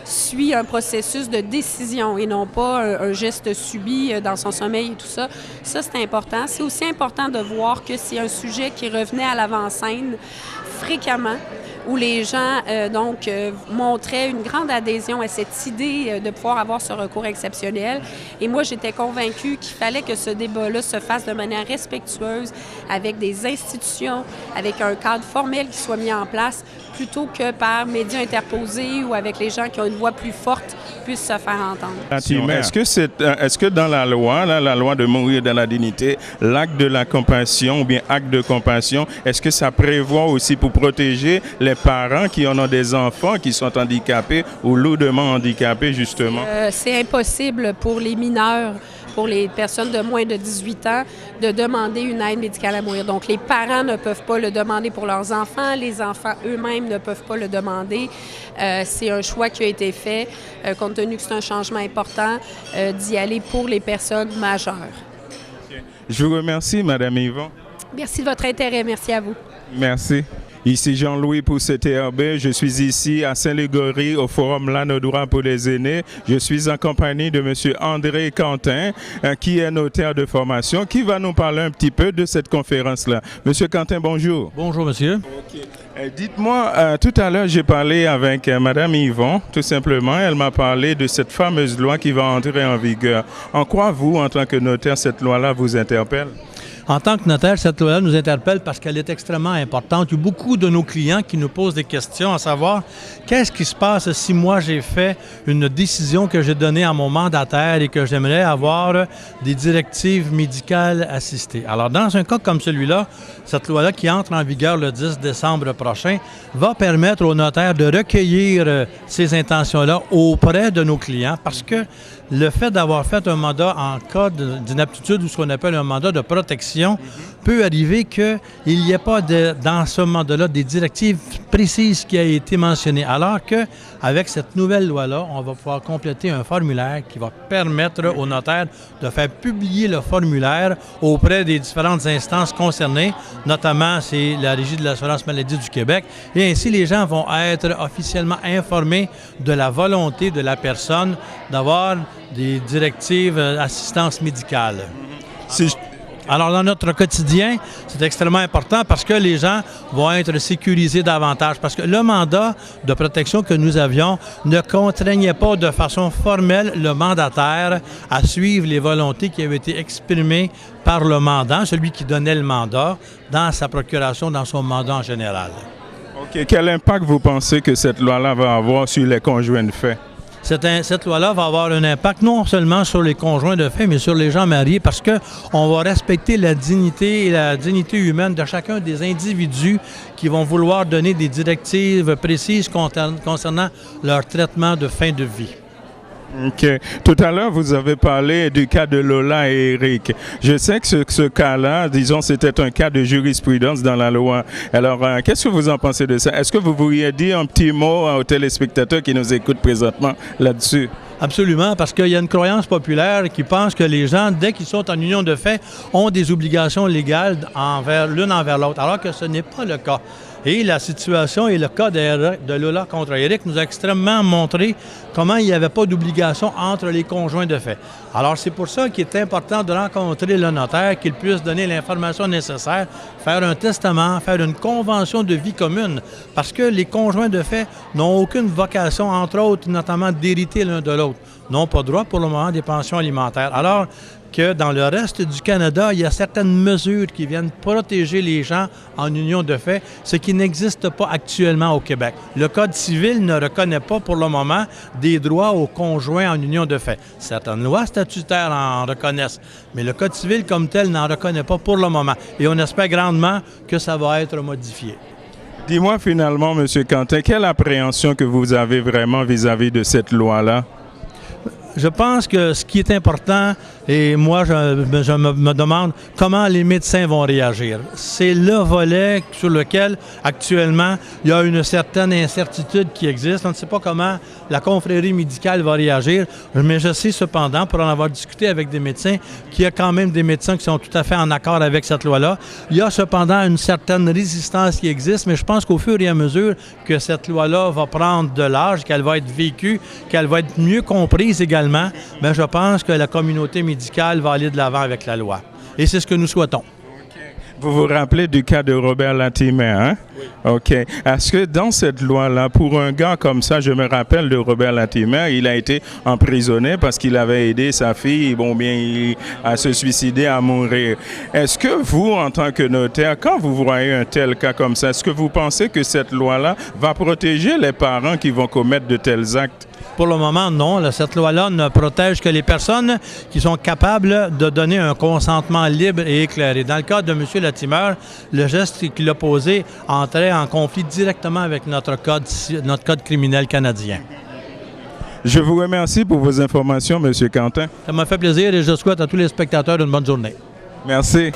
suit un processus de décision et non pas un geste subi dans son sommeil et tout ça. Ça, c'est important. C'est aussi important de voir que c'est un sujet qui revenait à l'avant-scène fréquemment, où les gens montraient une grande adhésion à cette idée de pouvoir avoir ce recours exceptionnel. Et moi, j'étais convaincue qu'il fallait que ce débat-là se fasse de manière respectueuse, avec des institutions, avec un cadre formel qui soit mis en place, plutôt que par médias interposés ou avec les gens qui ont une voix plus forte puissent se faire entendre. Est-ce que dans la loi de mourir dans la dignité, l'acte de la compassion ou bien acte de compassion, est-ce que ça prévoit aussi pour protéger les parents qui en ont des enfants qui sont handicapés ou lourdement handicapés, justement? C'est impossible pour les mineurs, pour les personnes de moins de 18 ans, de demander une aide médicale à mourir. Donc, les parents ne peuvent pas le demander pour leurs enfants, les enfants eux-mêmes ne peuvent pas le demander. C'est un choix qui a été fait, compte tenu que c'est un changement important, d'y aller pour les personnes majeures. Je vous remercie, Mme Yvon. Merci de votre intérêt. Merci à vous. Merci. Ici Jean-Louis pour CTRB, je suis ici à Saint-Légory au Forum Lanaudois pour les aînés. Je suis en compagnie de M. André Quentin, qui est notaire de formation, qui va nous parler un petit peu de cette conférence-là. M. Quentin, bonjour. Bonjour, monsieur. Okay. Dites-moi, tout à l'heure, j'ai parlé avec Mme Yvon, tout simplement. Elle m'a parlé de cette fameuse loi qui va entrer en vigueur. En quoi, vous, en tant que notaire, cette loi-là vous interpelle? En tant que notaire, cette loi-là nous interpelle parce qu'elle est extrêmement importante. Il y a beaucoup de nos clients qui nous posent des questions à savoir qu'est-ce qui se passe si moi j'ai fait une décision que j'ai donnée à mon mandataire et que j'aimerais avoir des directives médicales assistées. Alors, dans un cas comme celui-là, cette loi-là qui entre en vigueur le 10 décembre prochain va permettre aux notaires de recueillir ces intentions-là auprès de nos clients parce que le fait d'avoir fait un mandat en cas d'inaptitude ou ce qu'on appelle un mandat de protection d'information, peut arriver qu'il n'y ait pas dans ce mandat-là des directives précises qui aient été mentionnées. Alors qu'avec cette nouvelle loi-là, on va pouvoir compléter un formulaire qui va permettre aux notaires de faire publier le formulaire auprès des différentes instances concernées, notamment c'est la Régie de l'assurance maladie du Québec, et ainsi les gens vont être officiellement informés de la volonté de la personne d'avoir des directives d'assistance médicale. Alors, dans notre quotidien, c'est extrêmement important parce que les gens vont être sécurisés davantage. Parce que le mandat de protection que nous avions ne contraignait pas de façon formelle le mandataire à suivre les volontés qui avaient été exprimées par le mandant, celui qui donnait le mandat, dans sa procuration, dans son mandat en général. OK. Quel impact vous pensez que cette loi-là va avoir sur les conjoints de fait? Cette loi-là va avoir un impact non seulement sur les conjoints de fait, mais sur les gens mariés parce qu'on va respecter la dignité et la dignité humaine de chacun des individus qui vont vouloir donner des directives précises concernant leur traitement de fin de vie. OK. Tout à l'heure, vous avez parlé du cas de Lola et Eric. Je sais que ce cas-là, disons, c'était un cas de jurisprudence dans la loi. Alors, qu'est-ce que vous en pensez de ça? Est-ce que vous pourriez dire un petit mot aux téléspectateurs qui nous écoutent présentement là-dessus? Absolument, parce qu'il y a une croyance populaire qui pense que les gens, dès qu'ils sont en union de fait, ont des obligations légales l'une envers l'autre, alors que ce n'est pas le cas. Et la situation et le cas de Lola contre Eric nous a extrêmement montré comment il n'y avait pas d'obligation entre les conjoints de fait. Alors, c'est pour ça qu'il est important de rencontrer le notaire, qu'il puisse donner l'information nécessaire, faire un testament, faire une convention de vie commune, parce que les conjoints de fait n'ont aucune vocation, entre autres, notamment d'hériter l'un de l'autre, n'ont pas droit pour le moment des pensions alimentaires. Alors que dans le reste du Canada, il y a certaines mesures qui viennent protéger les gens en union de fait, ce qui n'existe pas actuellement au Québec. Le Code civil ne reconnaît pas pour le moment des droits aux conjoints en union de fait. Certaines lois statutaires en reconnaissent, mais le Code civil comme tel n'en reconnaît pas pour le moment. Et on espère grandement que ça va être modifié. Dis-moi finalement, M. Quentin, quelle appréhension que vous avez vraiment vis-à-vis de cette loi-là? Je pense que ce qui est important, et moi je me demande comment les médecins vont réagir. C'est le volet sur lequel actuellement il y a une certaine incertitude qui existe. On ne sait pas comment la confrérie médicale va réagir, mais je sais cependant, pour en avoir discuté avec des médecins, qu'il y a quand même des médecins qui sont tout à fait en accord avec cette loi-là. Il y a cependant une certaine résistance qui existe, mais je pense qu'au fur et à mesure que cette loi-là va prendre de l'âge, qu'elle va être vécue, qu'elle va être mieux comprise également, bien, je pense que la communauté médicale va aller de l'avant avec la loi. Et c'est ce que nous souhaitons. Vous vous rappelez du cas de Robert Latimer, hein? Oui. OK. Est-ce que dans cette loi-là, pour un gars comme ça, je me rappelle de Robert Latimer, il a été emprisonné parce qu'il avait aidé sa fille, à se suicider, à mourir. Est-ce que vous, en tant que notaire, quand vous voyez un tel cas comme ça, est-ce que vous pensez que cette loi-là va protéger les parents qui vont commettre de tels actes? Pour le moment, non. Cette loi-là ne protège que les personnes qui sont capables de donner un consentement libre et éclairé. Dans le cas de M. Latimer, le geste qu'il a posé entrait en conflit directement avec notre code criminel canadien. Je vous remercie pour vos informations, M. Quentin. Ça m'a fait plaisir et je souhaite à tous les spectateurs une bonne journée. Merci.